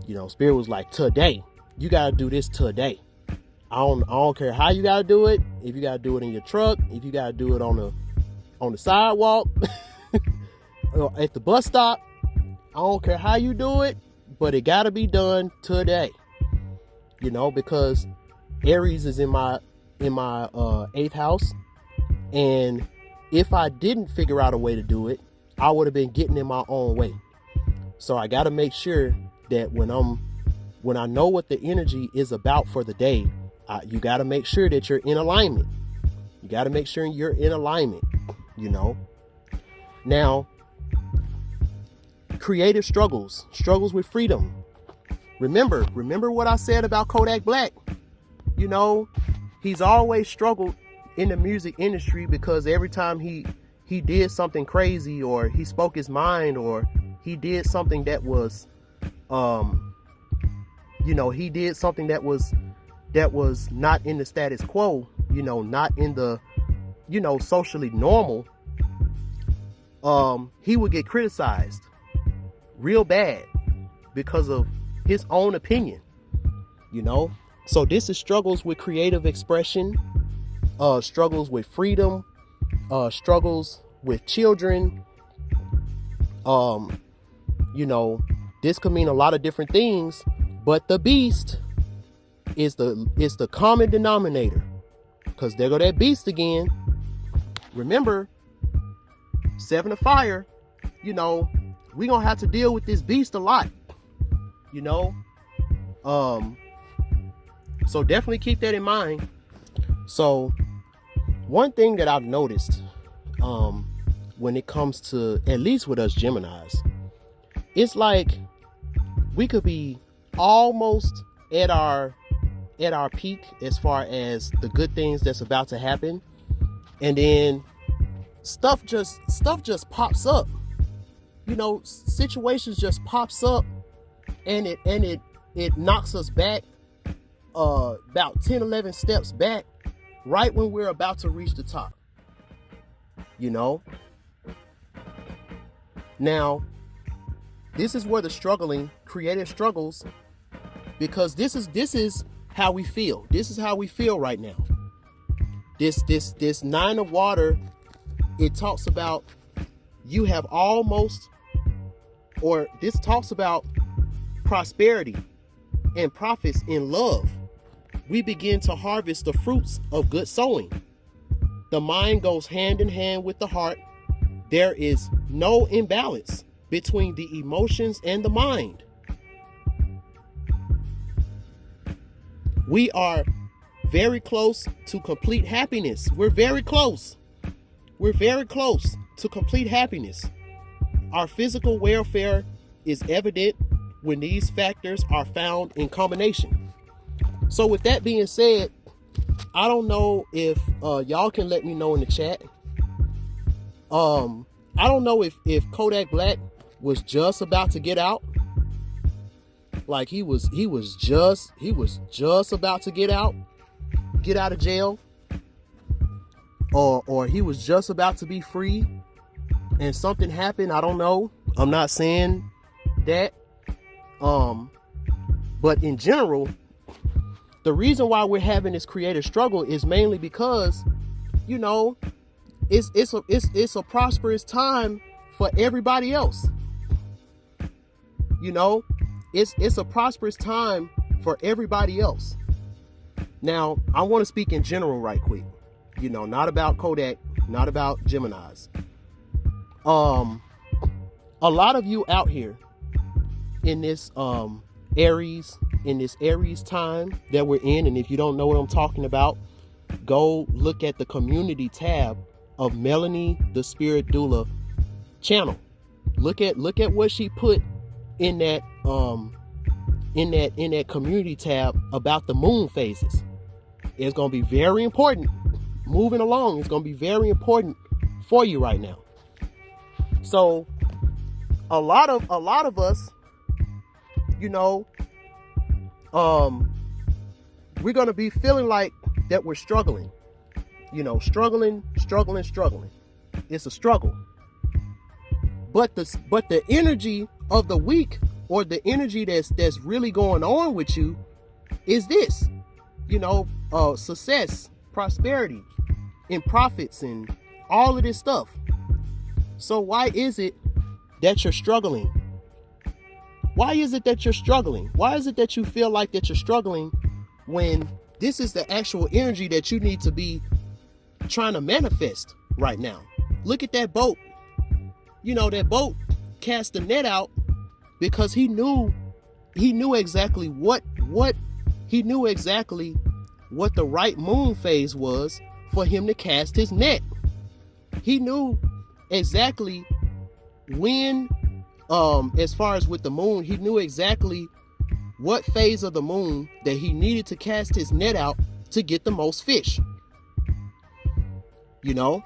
You know, Spirit was like, today, you got to do this today. I don't care how you got to do it. If you got to do it in your truck, if you got to do it on the sidewalk, at the bus stop, I don't care how you do it, but it got to be done today. You know, because Aries is in my 8th house, and if I didn't figure out a way to do it, I would have been getting in my own way. So I got to make sure that when I know what the energy is about for the day, you got to make sure that you're in alignment. You got to make sure you're in alignment, you know. Now, creative struggles with freedom. Remember what I said about Kodak Black. You know, he's always struggled in the music industry because every time he did something crazy, or he spoke his mind, or he did something that was, you know, he did something that was not in the status quo, you know, not in the, you know, socially normal, he would get criticized real bad because of his own opinion, you know. So this is struggles with creative expression, struggles with freedom, struggles with children. You know, this could mean a lot of different things, but the beast is the common denominator, because there go that beast again. Remember, 7 of Fire, you know, we gonna have to deal with this beast a lot, you know. So definitely keep that in mind. So one thing that I've noticed, when it comes to, at least with us Geminis, it's like we could be almost at our peak as far as the good things that's about to happen, and then stuff just pops up. You know, situations just pops up, and it knocks us back about 10, 11 steps back, right when we're about to reach the top. You know, now this is where the creative struggles, because this is how we feel. This is how we feel right now. This 9 of water, it talks about you have almost, or this talks about prosperity and profits in love. We begin to harvest the fruits of good sowing. The mind goes hand in hand with the heart. There is no imbalance between the emotions and the mind. We are very close to complete happiness. We're very close. We're very close to complete happiness. Our physical welfare is evident when these factors are found in combination. So with that being said, I don't know if y'all can let me know in the chat. I don't know if Kodak Black was just about to get out. Like he was just about to get out of jail. Or he was just about to be free and something happened. I don't know. I'm not saying that. But in general, the reason why we're having this creative struggle is mainly because, you know, it's a prosperous time for everybody else. You know, it's a prosperous time for everybody else. Now, I want to speak in general right quick. You know, not about Kodak, not about Geminis. A lot of you out here in this Aries time that we're in, and if you don't know what I'm talking about, go look at the community tab of Melanie the Spirit Doula channel. Look at what she put in that community tab about the moon phases. It's going to be very important. Moving along, it's going to be very important for you right now. So a lot of us, you know, we're going to be feeling like that we're struggling, you know, struggling. It's a struggle. But the energy of the week, or the energy that's really going on with you, is this, you know, success, prosperity, and profits, and all of this stuff. So why is it that you're struggling? Why is it that you're struggling? Why is it that you feel like that you're struggling when this is the actual energy that you need to be trying to manifest right now? Look at that boat. You know, that boat cast the net out because he knew exactly what the right moon phase was for him to cast his net. He knew exactly when, as far as with the moon, he knew exactly what phase of the moon that he needed to cast his net out to get the most fish. You know?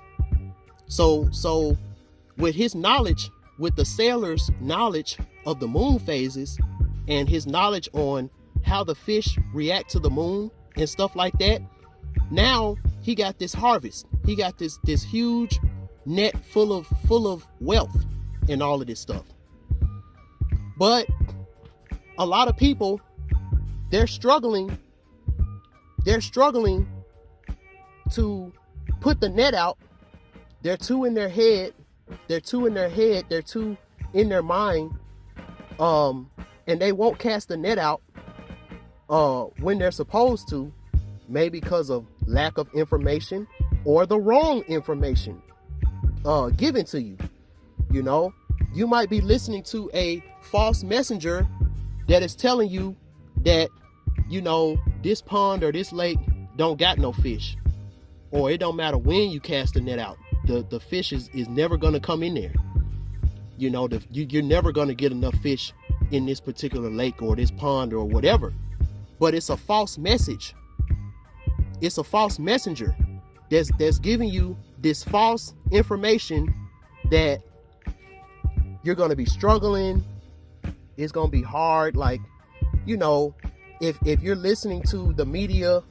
So with his knowledge, with the sailor's knowledge of the moon phases and his knowledge on how the fish react to the moon and stuff like that, now he got this harvest. He got this huge net full of wealth and all of this stuff. But a lot of people, they're struggling to put the net out. They're too in their head, they're too in their mind, and they won't cast the net out when they're supposed to, maybe because of lack of information or the wrong information given to you. You know, you might be listening to a false messenger that is telling you that, you know, this pond or this lake don't got no fish, or it don't matter when you cast the net out, the fish is never going to come in there. You know, you're never going to get enough fish in this particular lake or this pond or whatever. but it's a false message. It's a false messenger that's giving you this false information that you're going to be struggling. It's going to be hard. Like, you know, if you're listening to the media,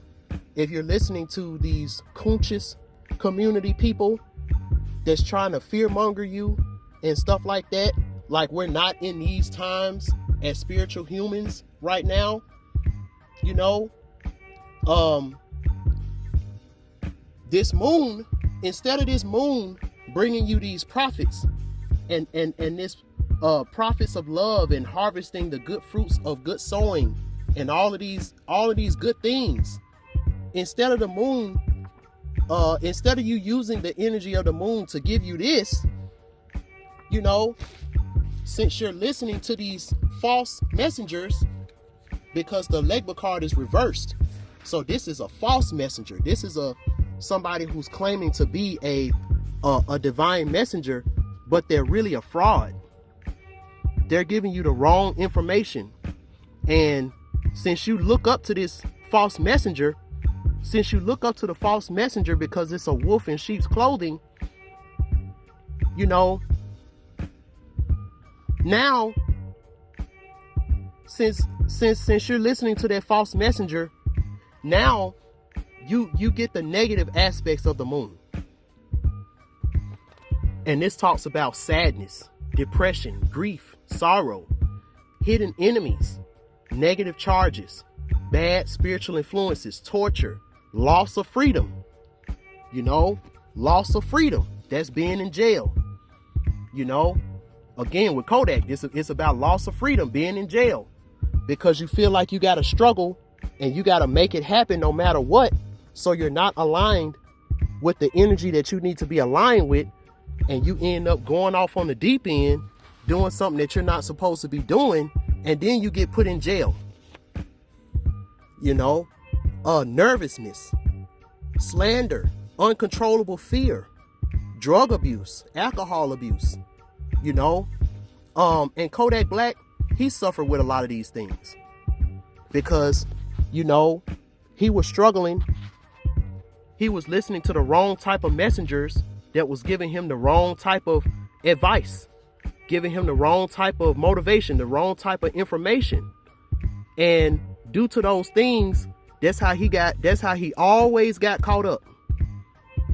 if you're listening to these conscious community people that's trying to fearmonger you and stuff like that, like we're not in these times as spiritual humans right now, you know, this moon, instead of this moon bringing you these prophets and this prophets of love and harvesting the good fruits of good sowing and all of these good things, instead of the moon, instead of you using the energy of the moon to give you this, you know, since you're listening to these false messengers, because the Legba card is reversed, so this is a false messenger. This is somebody who's claiming to be a divine messenger, but they're really a fraud. They're giving you the wrong information. And since you look up to this false messenger, because it's a wolf in sheep's clothing, you know, now since you're listening to that false messenger, now you get the negative aspects of the moon. And this talks about sadness, depression, grief, sorrow, hidden enemies, negative charges, bad spiritual influences, torture, loss of freedom. You know, loss of freedom. That's being in jail. You know, again with Kodak, it's about loss of freedom, being in jail, because you feel like you got to struggle and you got to make it happen no matter what. So you're not aligned with the energy that you need to be aligned with, and you end up going off on the deep end, doing something that you're not supposed to be doing, and then you get put in jail. You know, nervousness, slander, uncontrollable fear, drug abuse, alcohol abuse, you know. And Kodak Black, he suffered with a lot of these things because, you know, he was struggling. He was listening to the wrong type of messengers that was giving him the wrong type of advice, giving him the wrong type of motivation, the wrong type of information. And due to those things, that's how he always got caught up.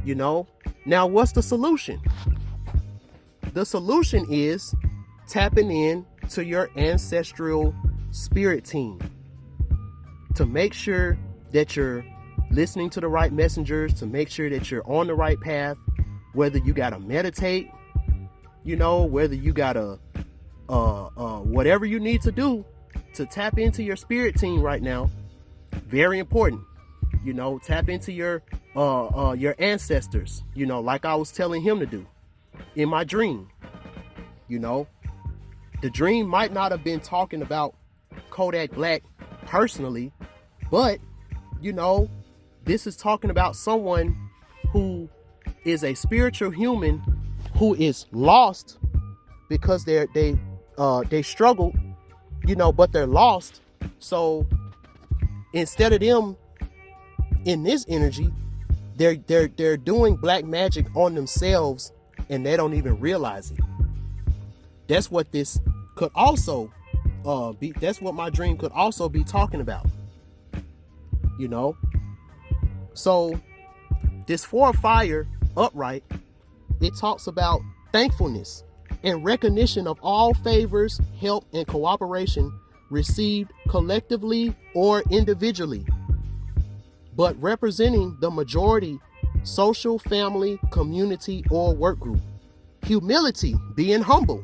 You know, now what's the solution? The solution is tapping in to your ancestral spirit team to make sure that you're listening to the right messengers, to make sure that you're on the right path, whether you got to meditate, you know, whether you got to, whatever you need to do to tap into your spirit team right now. Very important, you know, tap into your ancestors, you know, like I was telling him to do in my dream. You know, the dream might not have been talking about Kodak Black personally, but, you know, this is talking about someone who is a spiritual human who is lost because they struggled, you know, but they're lost. So instead of them in this energy, they're doing black magic on themselves and they don't even realize it. That's what this could also be. That's what my dream could also be talking about. You know, so this 4 of fire upright, it talks about thankfulness and recognition of all favors, help, and cooperation received collectively or individually, but representing the majority, social, family, community, or work group. Humility, being humble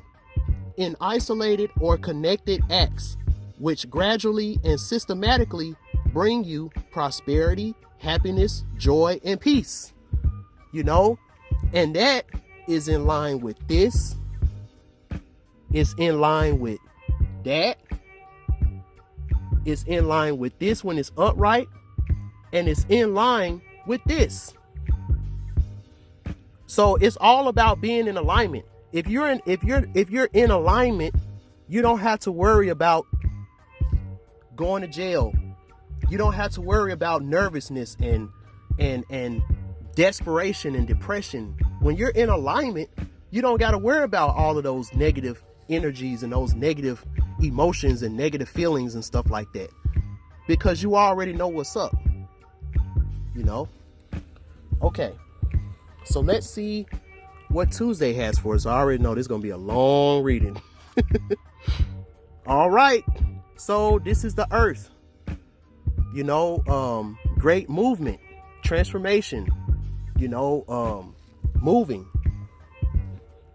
in isolated or connected acts, which gradually and systematically bring you prosperity, happiness, joy, and peace. You know, and that is in line with this. It's in line with that. It's in line with this when it's upright, and it's in line with this. So it's all about being in alignment. If you're in alignment, you don't have to worry about going to jail, You don't have to worry about nervousness and desperation and depression. When you're in alignment, you don't got to worry about all of those negative energies and those negative emotions and negative feelings and stuff like that, because you already know what's up, you know? Okay, so let's see what Tuesday has for us. I already know this is going to be a long reading. All right, so this is the Earth, you know, great movement, transformation, you know, moving,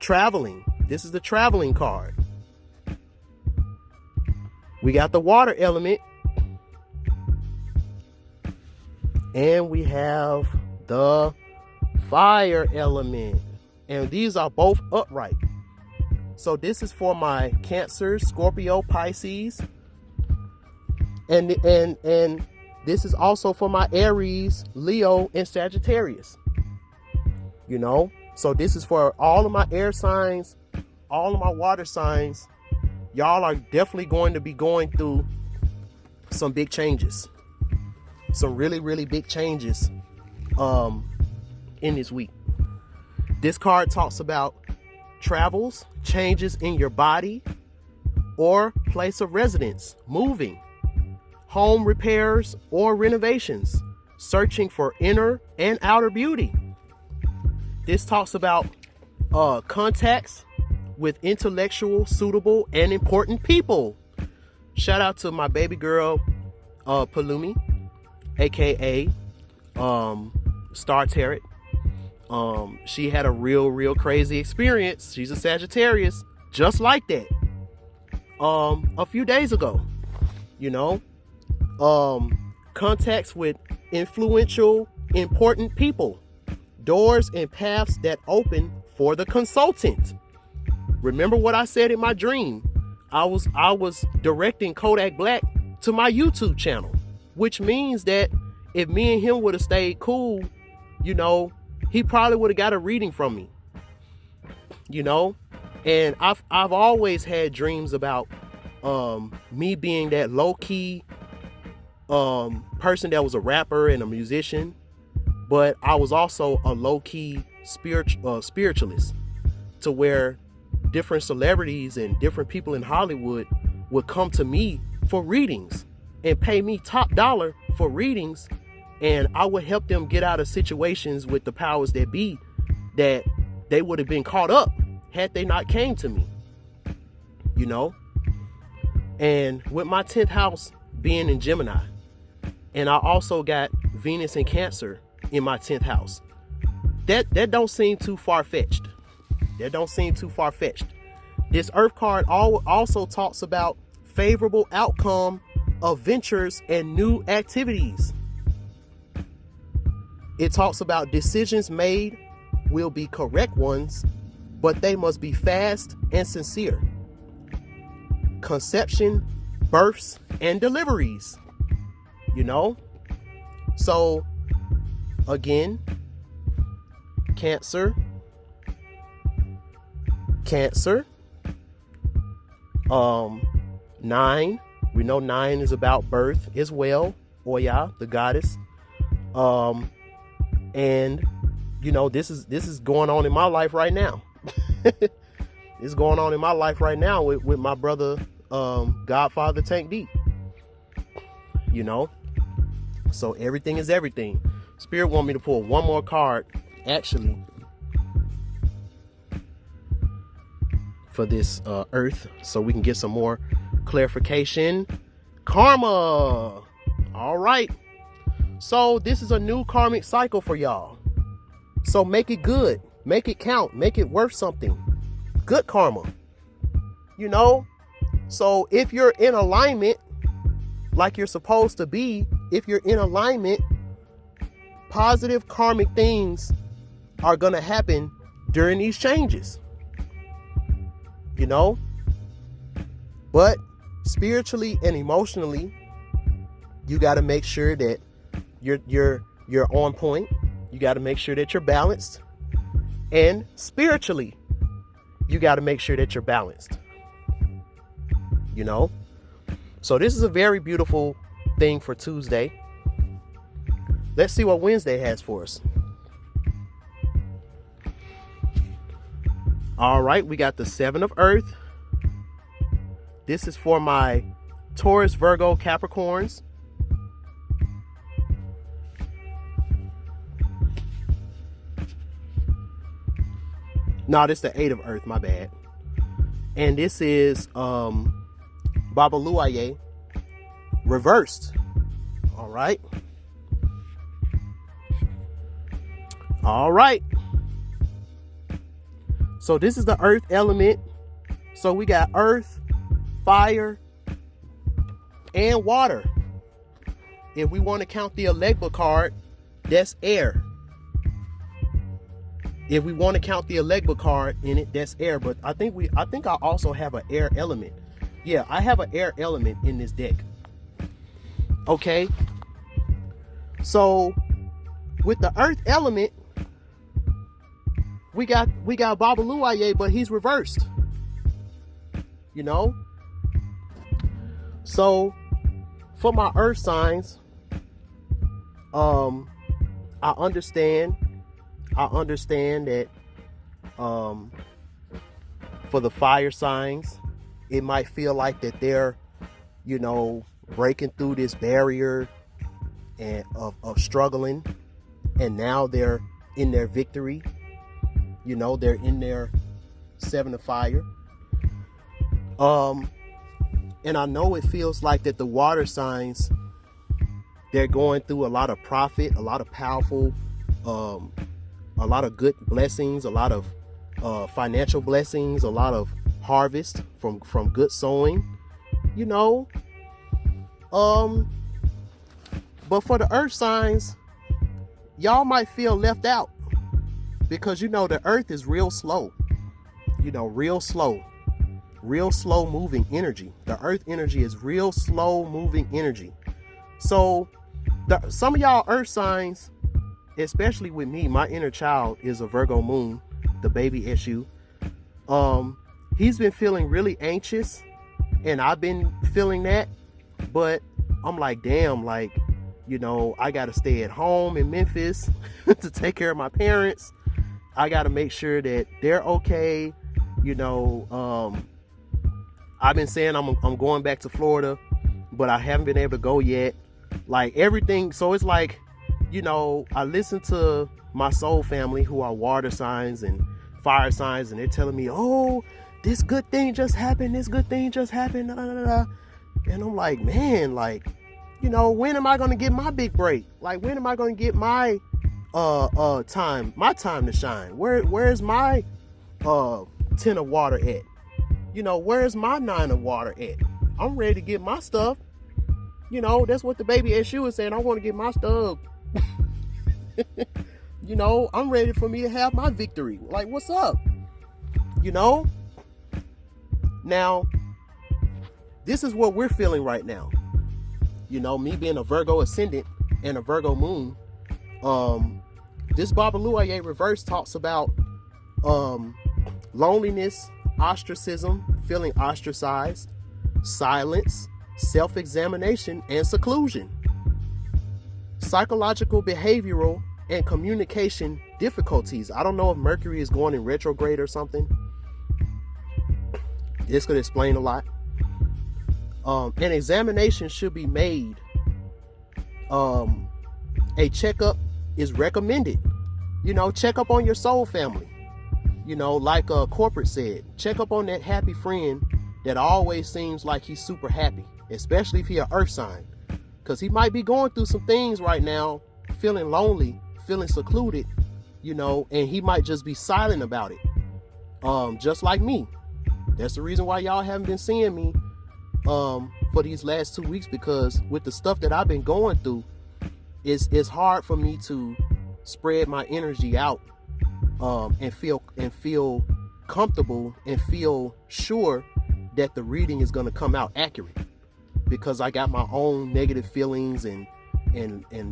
traveling. This is the traveling card. We got the water element, and we have the fire element, and these are both upright. So this is for my Cancer, Scorpio, Pisces, and this is also for my Aries, Leo, and Sagittarius. You know, so this is for all of my air signs, all of my water signs. Y'all are definitely going to be going through some big changes, some really, really big changes in this week. This card talks about travels, changes in your body or place of residence, moving, home repairs or renovations, searching for inner and outer beauty. This talks about contacts with intellectual, suitable, and important people. Shout out to my baby girl, Palumi, aka Star Tarot. She had a real crazy experience. She's a Sagittarius, just like that. A few days ago, you know, contacts with influential, important people, doors and paths that open for the consultant. Remember what I said in my dream? I was directing Kodak Black to my YouTube channel, which means that if me and him would have stayed cool, you know, he probably would have got a reading from me, you know. And I've always had dreams about me being that low-key person that was a rapper and a musician, but I was also a low-key spiritualist, to where different celebrities and different people in Hollywood would come to me for readings and pay me top dollar for readings, and I would help them get out of situations with the powers that be, that they would have been caught up had they not came to me, you know. And with my 10th house being in Gemini, and I also got Venus in Cancer in my 10th house, that don't seem too far-fetched. That don't seem too far-fetched. This Earth card also talks about favorable outcome of ventures and new activities. It talks about decisions made will be correct ones, but they must be fast and sincere. Conception, births, and deliveries. You know? So, again, Cancer. 9. We know 9 is about birth as well. Oya, the goddess. And you know, this is going on in my life right now. It's going on in my life right now with my brother, Godfather Tank D. You know, so everything is everything. Spirit want me to pull one more card, actually, for this Earth, so we can get some more clarification. Karma. All right. So this is a new karmic cycle for y'all. So make it good. Make it count. Make it worth something. Good karma. You know? So if you're in alignment like you're supposed to be, if you're in alignment, positive karmic things are going to happen during these changes. You know? But spiritually and emotionally, you got to make sure that you're on point. You got to make sure that you're balanced. And spiritually, you got to make sure that you're balanced. You know? So this is a very beautiful thing for Tuesday. Let's see what Wednesday has for us. All right, we got the 7 of Earth. This is for my Taurus, Virgo, Capricorns. No, this is the 8 of Earth, my bad. And this is Babaluaye reversed. All right. All right. So this is the earth element. So we got earth, fire, and water. If we want to count the Elegba card, that's air. If we want to count the Elegba card in it, that's air. But I think I also have an air element. Yeah, I have an air element in this deck. Okay. So with the earth element, we got Babaluaye, but he's reversed. You know? So for my earth signs, I understand that for the fire signs, it might feel like that they're, you know, breaking through this barrier and of struggling, and now they're in their victory. You know, they're in their 7 of fire. And I know it feels like that the water signs, they're going through a lot of profit, a lot of powerful, a lot of good blessings, a lot of financial blessings, a lot of harvest from good sowing, you know. But for the earth signs, y'all might feel left out because, you know, the earth is real slow, you know, real slow moving energy. The earth energy is real slow moving energy. So some of y'all earth signs, especially with me, my inner child is a Virgo moon, the baby issue. He's been feeling really anxious, and I've been feeling that, but I'm like, damn, like, you know, I got to stay at home in Memphis to take care of my parents. I got to make sure that they're okay. You know, I've been saying I'm going back to Florida, but I haven't been able to go yet. Like everything. So it's like, you know, I listen to my soul family who are water signs and fire signs, and they're telling me, oh, this good thing just happened. This good thing just happened. Da, da, da, da. And I'm like, man, like, you know, when am I going to get my big break? Like, when am I going to get my time to shine? Where's my 10 of water at? You know, where's my 9 of water at? I'm ready to get my stuff. You know, that's what the baby issue is saying. I want to get my stuff. You know, I'm ready for me to have my victory. Like, what's up? You know? Now, this is what we're feeling right now. You know, me being a Virgo ascendant and a Virgo moon, this Babaluaye reverse talks about loneliness, ostracism, feeling ostracized, silence, self-examination, and seclusion, psychological, behavioral, and communication difficulties. I don't know if Mercury is going in retrograde or something. This could explain a lot. An examination should be made. A checkup is recommended. You know, check up on your soul family. You know, like corporate said, check up on that happy friend that always seems like he's super happy, especially if he's an earth sign, because he might be going through some things right now, feeling lonely, feeling secluded, you know, and he might just be silent about it. Just like me. That's the reason why y'all haven't been seeing me for these last 2 weeks, because with the stuff that I've been going through, it's hard for me to spread my energy out and feel comfortable and feel sure that the reading is going to come out accurate, because I got my own negative feelings and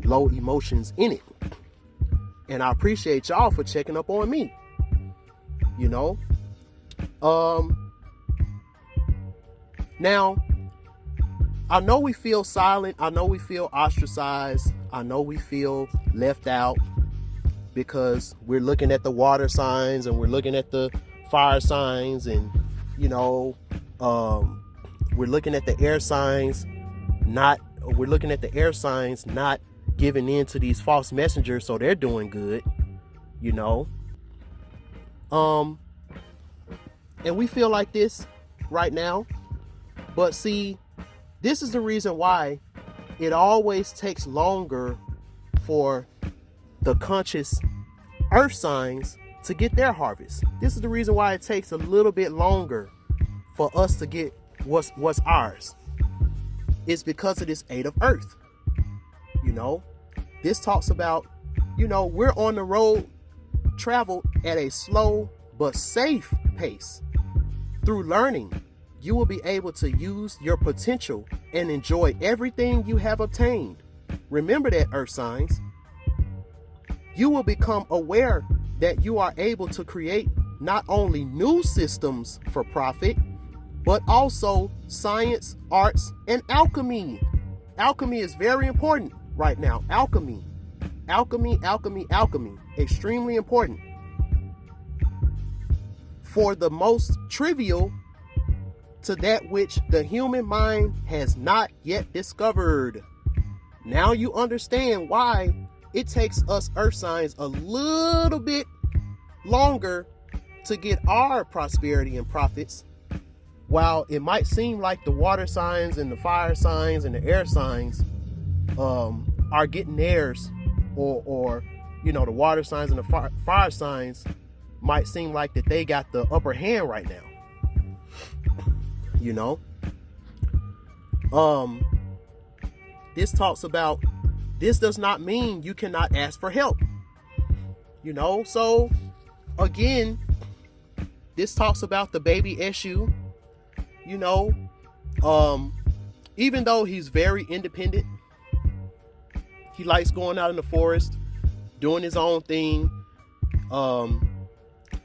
low emotions in it. And I appreciate y'all for checking up on me. You know, now I know we feel silent. I know we feel ostracized. I know we feel left out because we're looking at the water signs and we're looking at the fire signs, and we're looking at the air signs, not giving in to these false messengers, so they're doing good, and we feel like this right now. But see, this is the reason why it always takes longer for the conscious earth signs to get their harvest. This is the reason why it takes a little bit longer for us to get what's ours. It's because of this 8 of earth. This talks about, we're on the road traveled at a slow but safe pace. Through learning, you will be able to use your potential and enjoy everything you have obtained. Remember that, earth signs. You will become aware that you are able to create not only new systems for profit, but also science, arts, and alchemy. Alchemy is very important right now. Alchemy. Extremely important. For the most trivial to that which the human mind has not yet discovered. Now you understand why it takes us earth signs a little bit longer to get our prosperity and profits, while it might seem like the water signs and the fire signs and the air signs are getting theirs, or the water signs and the fire signs might seem like that they got the upper hand right now. This talks about, this does not mean you cannot ask for help. So again, this talks about the baby issue. Even though he's very independent, he likes going out in the forest, doing his own thing.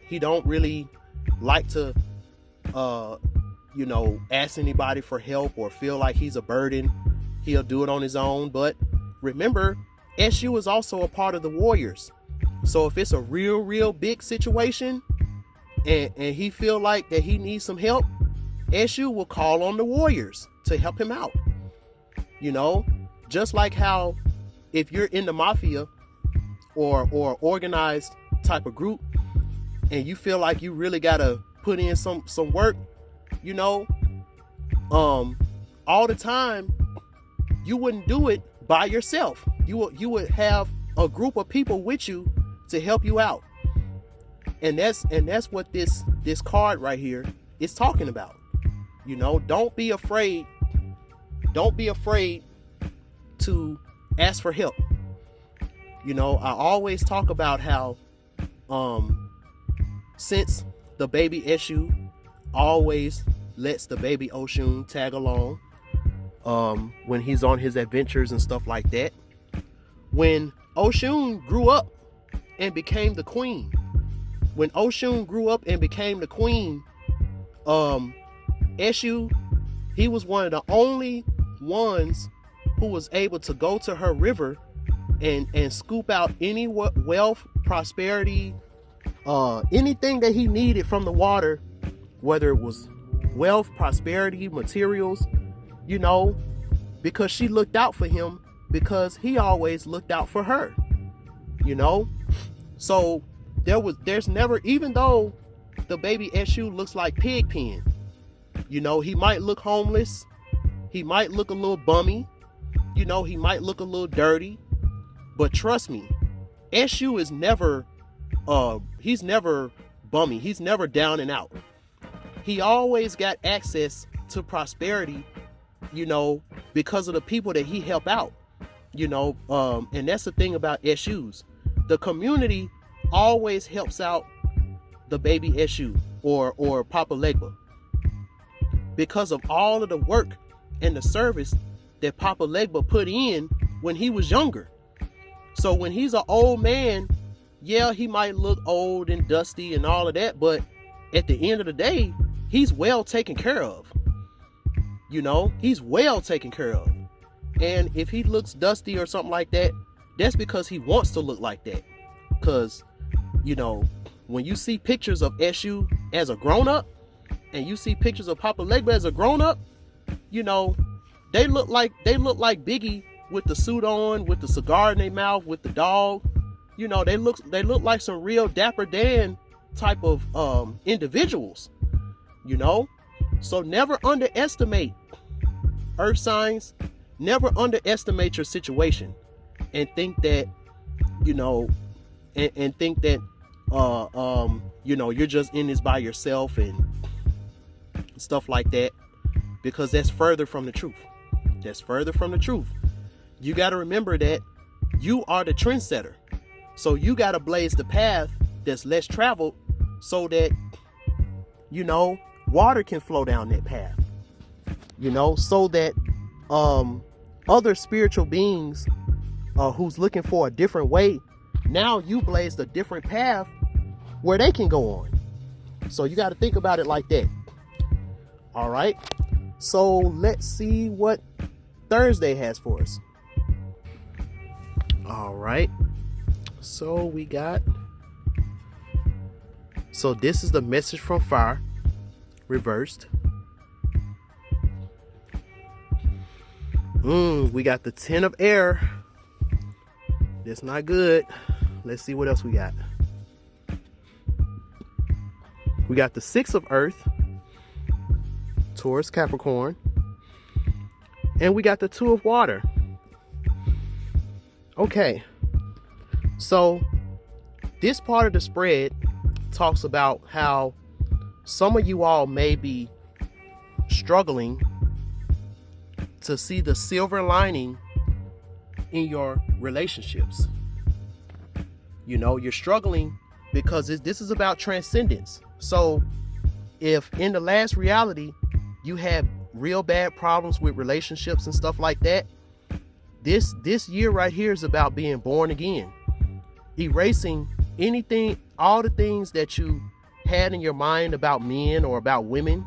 He don't really like to ask anybody for help or feel like he's a burden. He'll do it on his own. But remember, SU is also a part of the Warriors. So if it's a real big situation and he feel like that he needs some help, SU will call on the Warriors to help him out. Just like how if you're in the mafia or organized type of group and you feel like you really gotta put in some work, all the time, you wouldn't do it by yourself. You would have a group of people with you to help you out. And that's what this card right here is talking about. Don't be afraid to ask for help. I always talk about how since the baby Eshu always lets the baby Oshun tag along when he's on his adventures and stuff like that. When Oshun grew up and became the queen, Eshu, he was one of the only ones who was able to go to her river and scoop out any wealth, prosperity, anything that he needed from the water, whether it was wealth, prosperity, materials, because she looked out for him, because he always looked out for her, so there's never, even though the baby Eshu looks like Pigpen, he might look homeless, he might look a little bummy, he might look a little dirty, but trust me, Eshu is never he's never bummy, he's never down and out. He always got access to prosperity, because of the people that he helped out, and that's the thing about Eshus. The community always helps out the baby Eshu or Papa Legba, because of all of the work and the service that Papa Legba put in when he was younger. So when he's an old man, yeah, he might look old and dusty and all of that, but at the end of the day, he's well taken care of. You know, he's well taken care of. And if he looks dusty or something like that, that's because he wants to look like that. Because, you know, when you see pictures of SU as a grown-up, and you see pictures of Papa Legba as a grown-up, you know, they look like Biggie with the suit on, with the cigar in their mouth, with the dog. You know, they look like some real Dapper Dan type of individuals, you know. So never underestimate earth signs. Never underestimate your situation and think that, you know, and think that you know, you're just in this by yourself and stuff like that, because that's further from the truth. That's further from the truth. You got to remember that you are the trendsetter. So you got to blaze the path that's less traveled so that, you know, water can flow down that path, you know, so that other spiritual beings who's looking for a different way, now you blazed a different path where they can go on. So you got to think about it like that. All right. So let's see what Thursday has for us. All right. So we got, so this is the message from fire reversed. We got the 10 of air. That's not good. Let's see what else we got. We got the 6 of earth, Taurus, Capricorn, and we got the 2 of water. Okay, so this part of the spread talks about how some of you all may be struggling to see the silver lining in your relationships. You know, you're struggling because this is about transcendence. So if in the last reality you had real bad problems with relationships and stuff like that, this year right here is about being born again, erasing anything, all the things that you had in your mind about men or about women.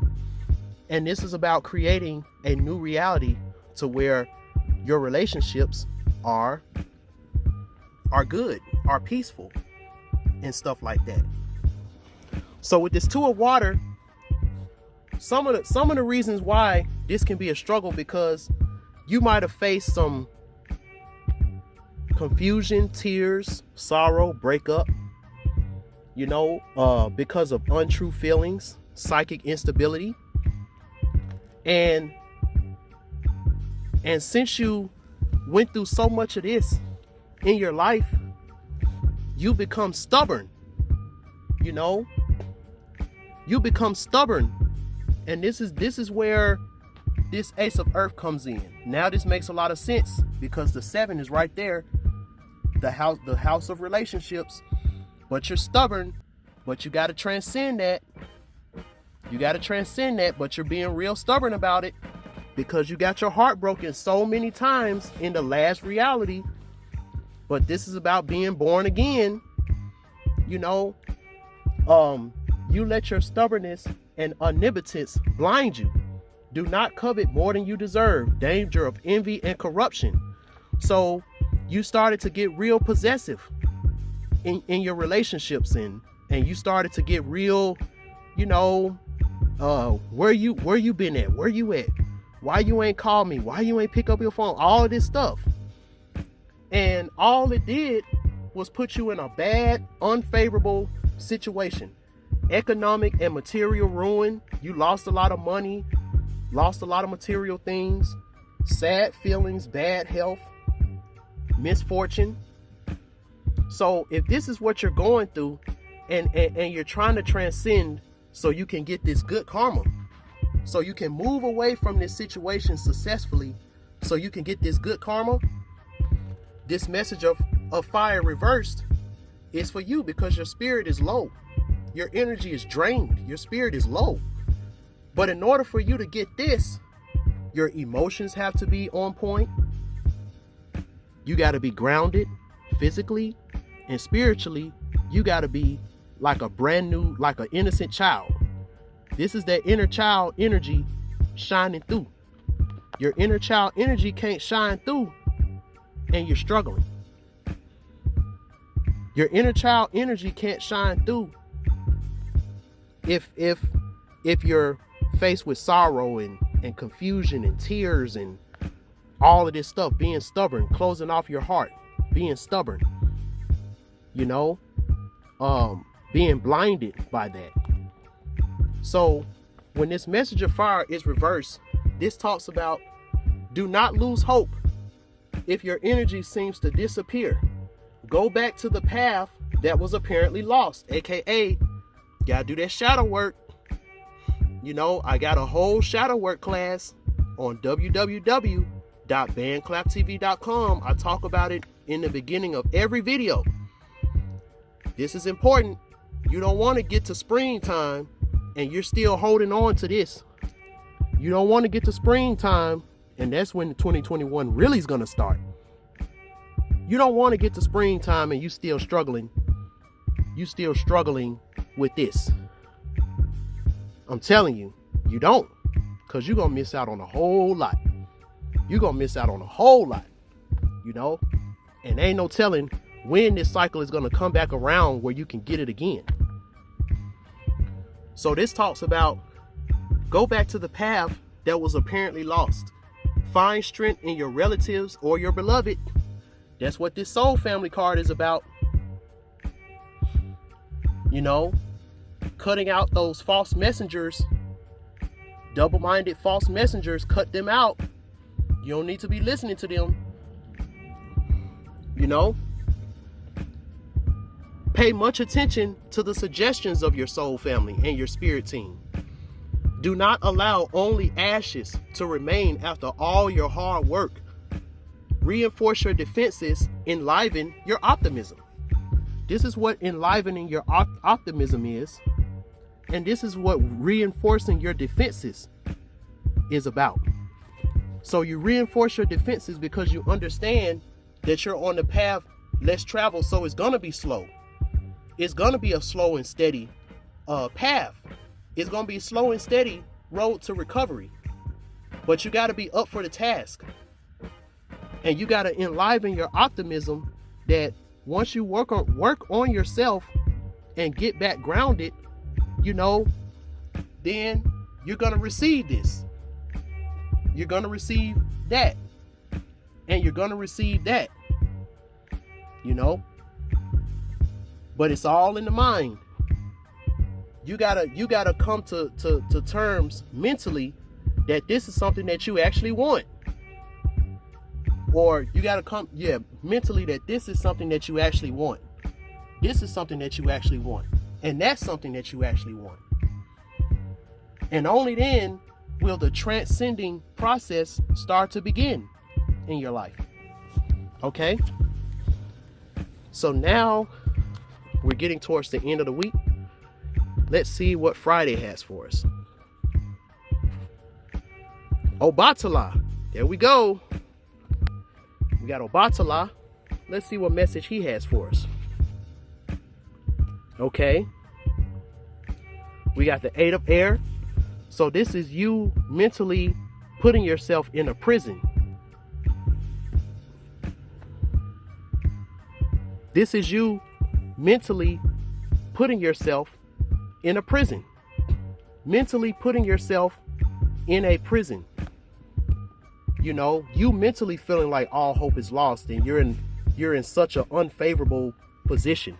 And this is about creating a new reality to where your relationships are good, are peaceful, and stuff like that. So with this 2 of water, some of the reasons why this can be a struggle, because you might have faced some confusion, tears, sorrow, breakup, you know, because of untrue feelings, psychic instability. And since you went through so much of this in your life, you become stubborn. You know, you become stubborn. And this is where this Ace of Earth comes in. Now this makes a lot of sense because the 7 is right there, the house of relationships. But you're stubborn, but you got to transcend that. You got to transcend that, but you're being real stubborn about it because you got your heart broken so many times in the last reality. But this is about being born again. You know, you let your stubbornness and omnipotence blind you. Do not covet more than you deserve. Danger of envy and corruption. So you started to get real possessive in your relationships, and you started to get real, you know, where you been at? Where you at? Why you ain't call me? Why you ain't pick up your phone? All this stuff. And all it did was put you in a bad, unfavorable situation. Economic and material ruin. You lost a lot of money, lost a lot of material things, sad feelings, bad health, misfortune. So if this is what you're going through and you're trying to transcend so you can get this good karma, so you can move away from this situation successfully, so you can get this good karma, this message of fire reversed is for you because your spirit is low. Your energy is drained. Your spirit is low. But in order for you to get this, your emotions have to be on point. You got to be grounded physically and spiritually. You got to be like a brand new, like an innocent child. This is that inner child energy shining through. Your inner child energy can't shine through and you're struggling. Your inner child energy can't shine through if you're faced with sorrow and confusion and tears and all of this stuff, being stubborn, closing off your heart, being stubborn, being blinded by that. So when this message of fire is reversed, this talks about do not lose hope. If your energy seems to disappear, go back to the path that was apparently lost, aka gotta do that shadow work. I got a whole shadow work class on www.bandclaptv.com. I talk about it in the beginning of every video. This is important. You don't want to get to springtime and you're still holding on to this. You don't want to get to springtime, and that's when 2021 really is going to start. You don't want to get to springtime and you still struggling. You still struggling with this. I'm telling you, you don't, because you're going to miss out on a whole lot. You're going to miss out on a whole lot, and ain't no telling when this cycle is going to come back around where you can get it again. So this talks about go back to the path that was apparently lost. Find strength in your relatives or your beloved. That's what this soul family card is about. Cutting out those false messengers, double-minded false messengers, cut them out. You don't need to be listening to them. Pay much attention to the suggestions of your soul family and your spirit team. Do not allow only ashes to remain after all your hard work. Reinforce your defenses, enliven your optimism. This is what enlivening your optimism is. And this is what reinforcing your defenses is about. So you reinforce your defenses because you understand that you're on the path less traveled, so it's going to be slow. It's going to be a slow and steady path. It's going to be a slow and steady road to recovery. But you got to be up for the task. And you got to enliven your optimism that once you work on yourself and get back grounded, then you're going to receive this. You're going to receive that. And you're going to receive that. But it's all in the mind. You gotta come to terms mentally that this is something that you actually want. Or you gotta come, mentally that this is something that you actually want. This is something that you actually want. And that's something that you actually want. And only then will the transcending process start to begin in your life. Okay? So now we're getting towards the end of the week. Let's see what Friday has for us. Obatala. There we go. We got Obatala. Let's see what message he has for us. Okay. We got the 8 of Air. So this is you mentally putting yourself in a prison. This is you mentally putting yourself in a prison. Mentally putting yourself in a prison. You mentally feeling like all hope is lost and you're in such an unfavorable position.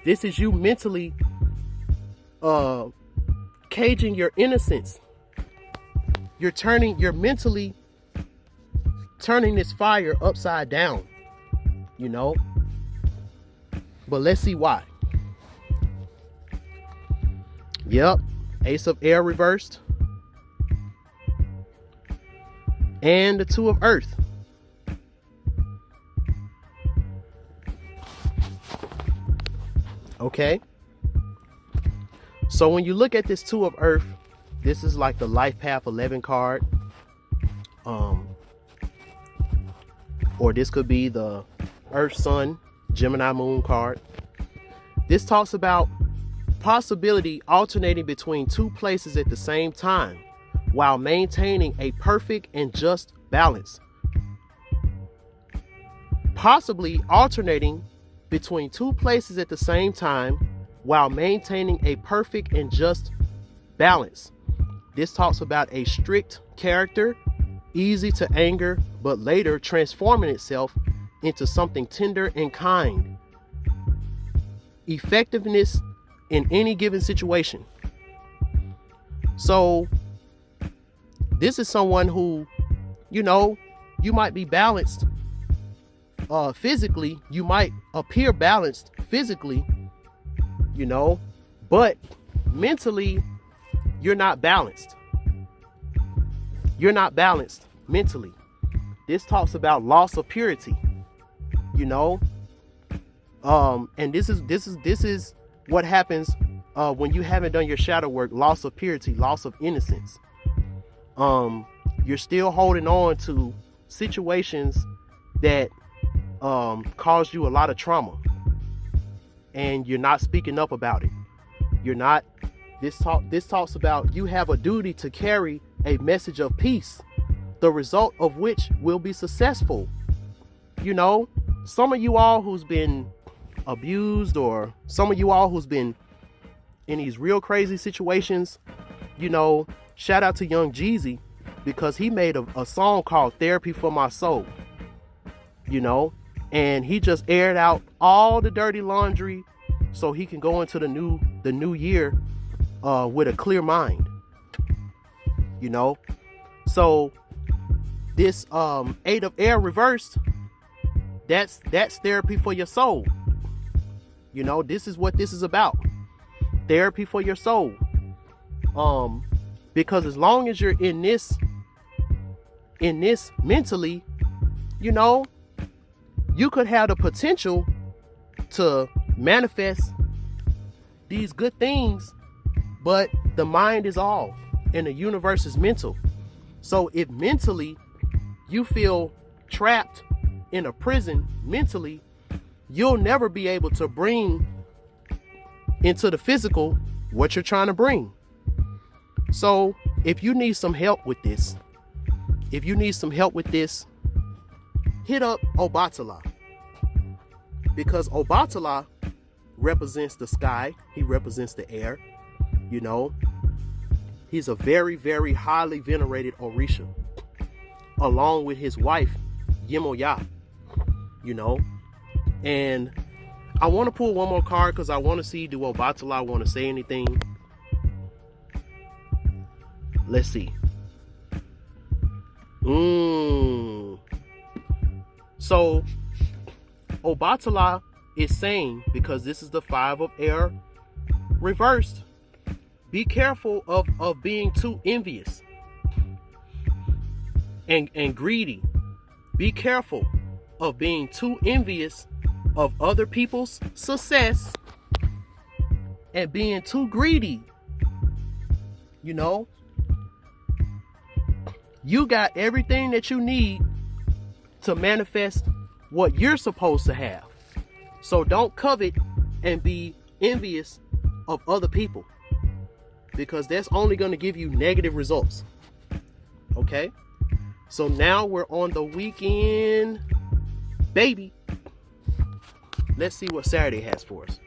This is you mentally caging your innocence. You're mentally turning this fire upside down. But let's see why. Yep. Ace of Air reversed. And the 2 of Earth. Okay. So when you look at this 2 of Earth, this is like the Life Path 11 card. Or this could be the Earth, Sun, Gemini, Moon card. This talks about possibility alternating between 2 places at the same time. while maintaining a perfect and just balance, possibly alternating between two places at the same time while maintaining a perfect and just balance. This talks about a strict character, easy to anger, but later transforming itself into something tender and kind. Effectiveness in any given situation. So this is someone who, you know, you might be balanced physically, you might appear balanced physically, you know, but mentally you're not balanced. You're not balanced mentally. This talks about loss of purity, you know, and this is what happens when you haven't done your shadow work. Loss of purity, loss of innocence. You're still holding on to situations that caused you a lot of trauma, and you're not speaking up about it. You're not. This talks about you have a duty to carry a message of peace, the result of which will be successful. You know, some of you all who's been abused, or some of you all who's been in these real crazy situations, you know, shout out to Young Jeezy, because he made a song called Therapy for My Soul, you know, and he just aired out all the dirty laundry so he can go into the new year with a clear mind, you know. So this 8 of air reversed, that's therapy for your soul. You know, this is what this is about. Therapy for your soul. Because as long as you're in this mentally, you know, you could have the potential to manifest these good things, but the mind is off and the universe is mental. So if mentally you feel trapped in a prison mentally, you'll never be able to bring into the physical what you're trying to bring. So if you need some help with this, hit up Obatala, because Obatala represents the sky. He represents the air. You know, he's a very, very highly venerated Orisha, along with his wife, Yemoya, you know. And I want to pull one more card because I want to see, do Obatala want to say anything? Let's see. So Obatala is saying, because this is the 5 of air reversed, be careful of being too envious and greedy. Be careful of being too envious of other people's success and being too greedy. You know, you got everything that you need to manifest what you're supposed to have. So don't covet and be envious of other people, because that's only going to give you negative results. Okay? So now we're on the weekend, baby. Let's see what Saturday has for us.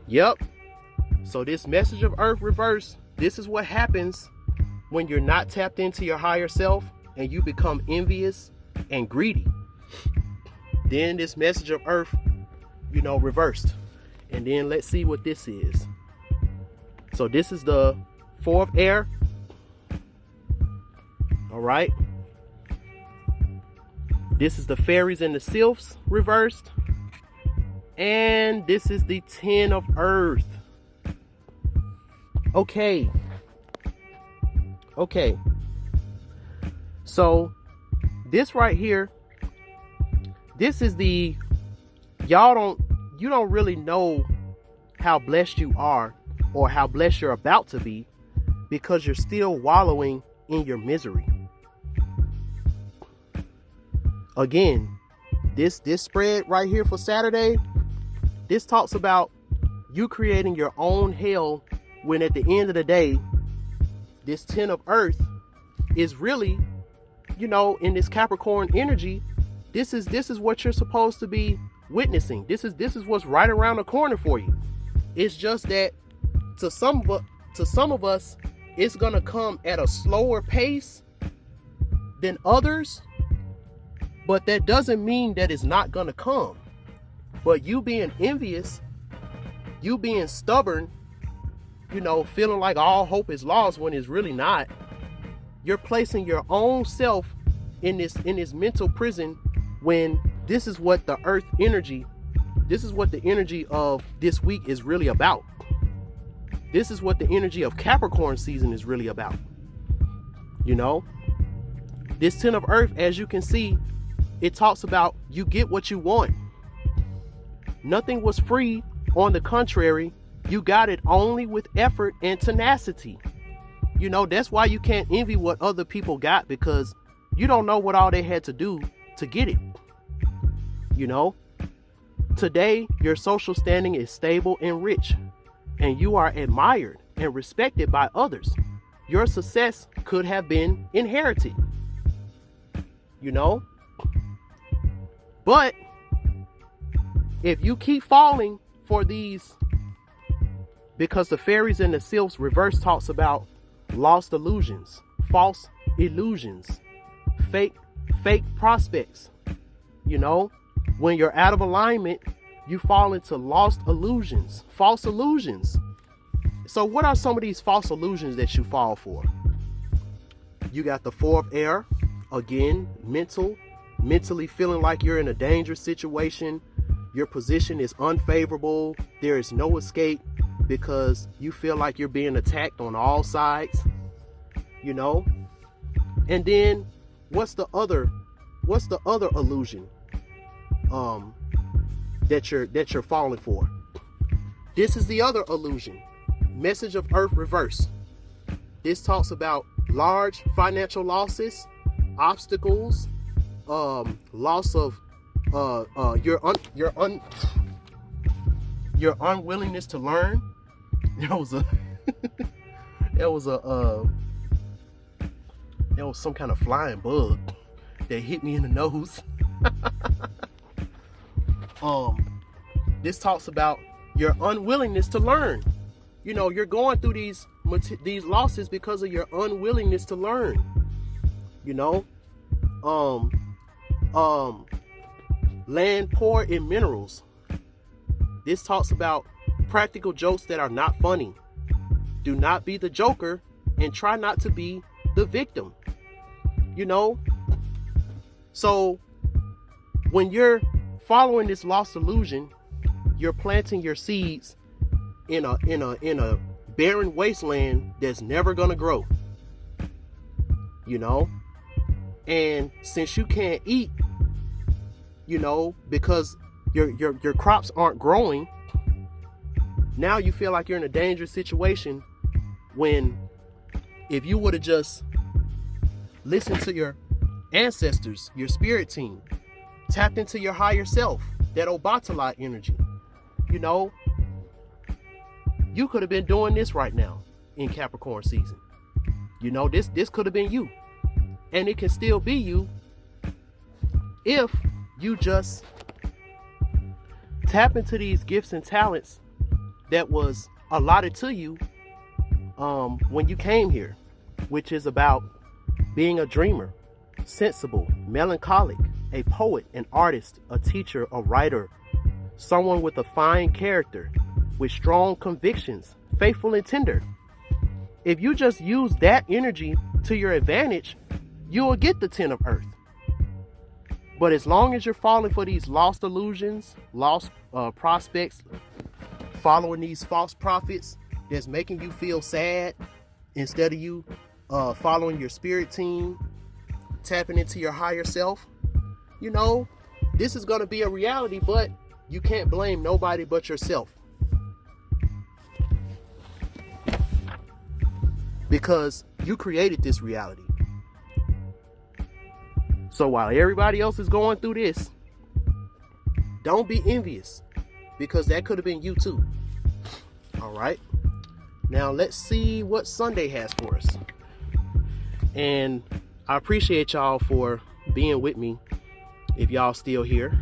Yep. So this message of Earth reverse, this is what happens when you're not tapped into your higher self and you become envious and greedy. Then this message of Earth, you know, reversed. And then let's see what this is. So this is the 4 of air. All right. This is the fairies and the sylphs reversed. And this is the 10 of earth. Okay. So this right here, this is the, you don't really know how blessed you are or how blessed you're about to be, because you're still wallowing in your misery. Again, this spread right here for Saturday, this talks about you creating your own hell, when at the end of the day, this 10 of earth is really, you know, in this Capricorn energy, this is what you're supposed to be witnessing. This is what's right around the corner for you. It's just that to some of us, it's gonna come at a slower pace than others, but that doesn't mean that it's not gonna come. But you being envious, you being stubborn, you know, feeling like all hope is lost when it's really not, you're placing your own self in this mental prison, when this is what the earth energy, this is what the energy of this week is really about. This is what the energy of Capricorn season is really about. You know, this 10 of earth, as you can see, it talks about you get what you want. Nothing was free. On the contrary, you got it only with effort and tenacity. You know, that's why you can't envy what other people got, because you don't know what all they had to do to get it. You know, today your social standing is stable and rich, and you are admired and respected by others. Your success could have been inherited. You know, but if you keep falling for these, because the fairies and the sylphs reverse talks about lost illusions, false illusions, fake prospects. You know, when you're out of alignment, you fall into lost illusions, false illusions. So what are some of these false illusions that you fall for? You got the 4 of air, again, mentally feeling like you're in a dangerous situation. Your position is unfavorable. There is no escape because you feel like you're being attacked on all sides, you know? And then what's the other illusion that you're falling for? This is the other illusion. Message of earth reverse. This talks about large financial losses, obstacles, loss of your unwillingness to learn. There was some kind of flying bug that hit me in the nose. This talks about your unwillingness to learn. You know, you're going through these losses because of your unwillingness to learn. You know, land poor in minerals. This talks about practical jokes that are not funny. Do not be the joker and try not to be the victim. You know, so when you're following this lost illusion, you're planting your seeds in a barren wasteland that's never gonna grow. You know, and since you can't eat, you know, because your crops aren't growing, now you feel like you're in a dangerous situation, when if you would have just listened to your ancestors, your spirit team, tapped into your higher self, that Obatala energy, you know, you could have been doing this right now in Capricorn season. You know, this could have been you, and it can still be you if you just tap into these gifts and talents that was allotted to you when you came here, which is about being a dreamer, sensible, melancholic, a poet, an artist, a teacher, a writer, someone with a fine character, with strong convictions, faithful and tender. If you just use that energy to your advantage, you will get the 10 of earth. But as long as you're falling for these lost illusions, lost prospects, following these false prophets that's making you feel sad, instead of you following your spirit team, tapping into your higher self, you know, this is going to be a reality, but you can't blame nobody but yourself. Because you created this reality. So while everybody else is going through this, don't be envious, because that could have been you too. All right. Now let's see what Sunday has for us. And I appreciate y'all for being with me. If y'all still here.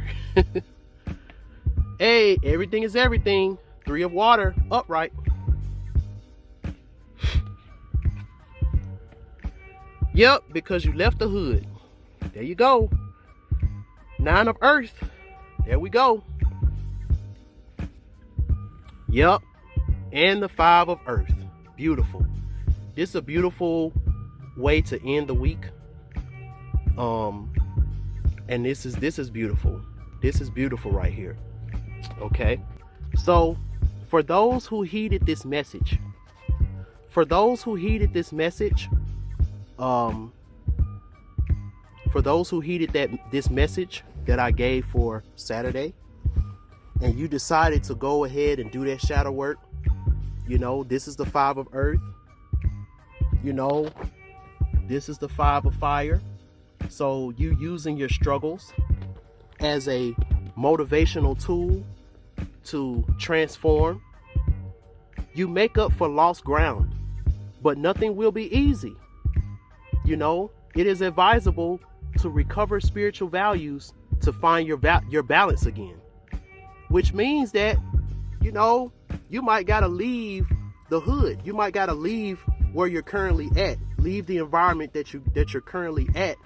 Hey, everything is everything. 3 of water, upright. Yep, because you left the hood. There you go. 9 of earth. There we go. Yep. And the 5 of earth. Beautiful. This is a beautiful way to end the week. And this is beautiful. This is beautiful right here. Okay. So for those who heeded this message, this message that I gave for Saturday, and you decided to go ahead and do that shadow work, you know, this is the 5 of earth, you know, this is the 5 of fire. So you using your struggles as a motivational tool to transform. You make up for lost ground, but nothing will be easy. You know, it is advisable to recover spiritual values to find your balance again, which means that, you know, you might got to leave the hood. You might got to leave where you're currently at, leave the environment that you're currently at,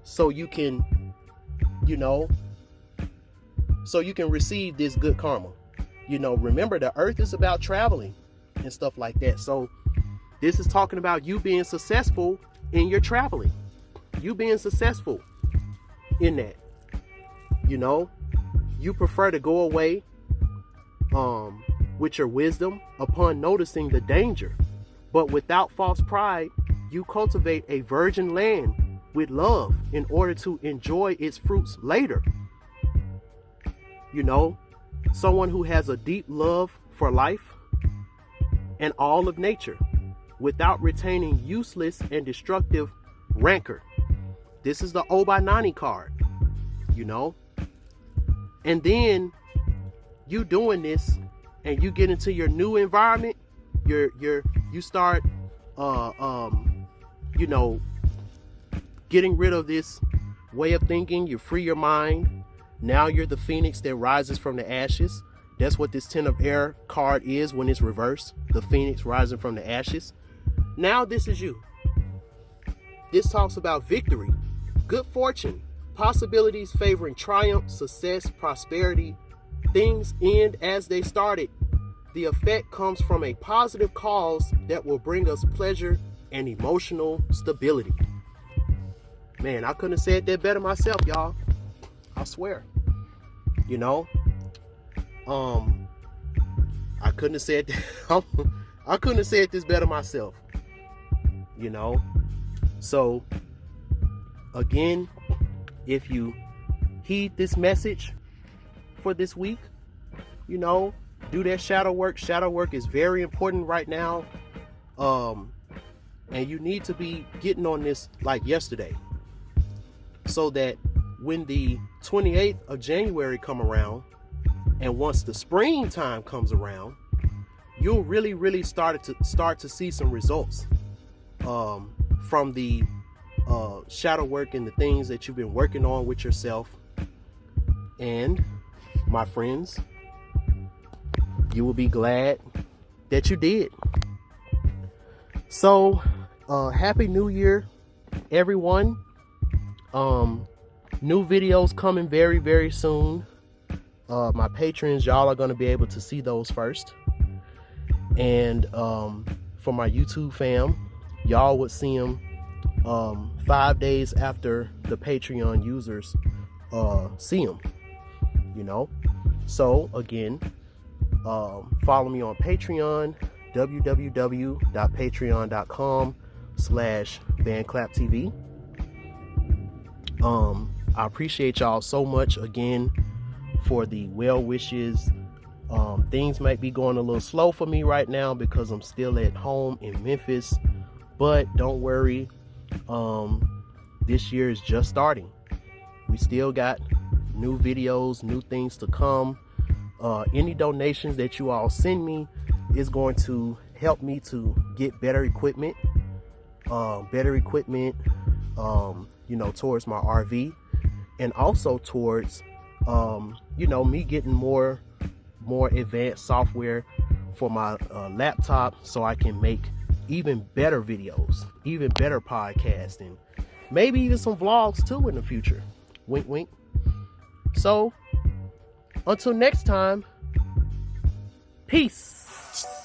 so you can, you know, so you can receive this good karma. You know, remember, the earth is about traveling and stuff like that. So this is talking about you being successful in your traveling, you being successful in that. You know, you prefer to go away with your wisdom upon noticing the danger, but without false pride, you cultivate a virgin land with love in order to enjoy its fruits later. You know, someone who has a deep love for life and all of nature without retaining useless and destructive rancor. This is the Obanani card, you know. And then you doing this and you get into your new environment, you start you know, getting rid of this way of thinking. You free your mind. Now you're the phoenix that rises from the ashes. That's what this 10 of air card is when it's reversed. The phoenix rising from the ashes. Now this is you. This talks about victory, good fortune, possibilities favoring triumph, success, prosperity. Things end as they started. The effect comes from a positive cause that will bring us pleasure and emotional stability. Man, I couldn't have said that better myself, y'all. I swear. You know, I couldn't have said that. I couldn't have said this better myself. You know, so again, if you heed this message for this week, you know, do that shadow work. Shadow work is very important right now. And you need to be getting on this like yesterday, so that when the 28th of January come around, and once the springtime comes around, you'll really start to see some results from the shadow work and the things that you've been working on with yourself. And my friends, you will be glad that you did. So happy New Year, everyone. New videos coming very soon. My patrons, y'all are going to be able to see those first. And for my YouTube fam, y'all would see them 5 days after the Patreon users see them, you know. So again, follow me on Patreon, www.patreon.com/BandClapTV. I appreciate y'all so much again for the well wishes. Things might be going a little slow for me right now because I'm still at home in Memphis, but don't worry. This year is just starting. We still got new videos, new things to come. Any donations that you all send me, is going to help me to get better equipment, towards my RV, and also towards, me getting more advanced software for my laptop, so I can make even better videos, even better podcasts, and maybe even some vlogs too in the future. Wink, wink. So, until next time, peace.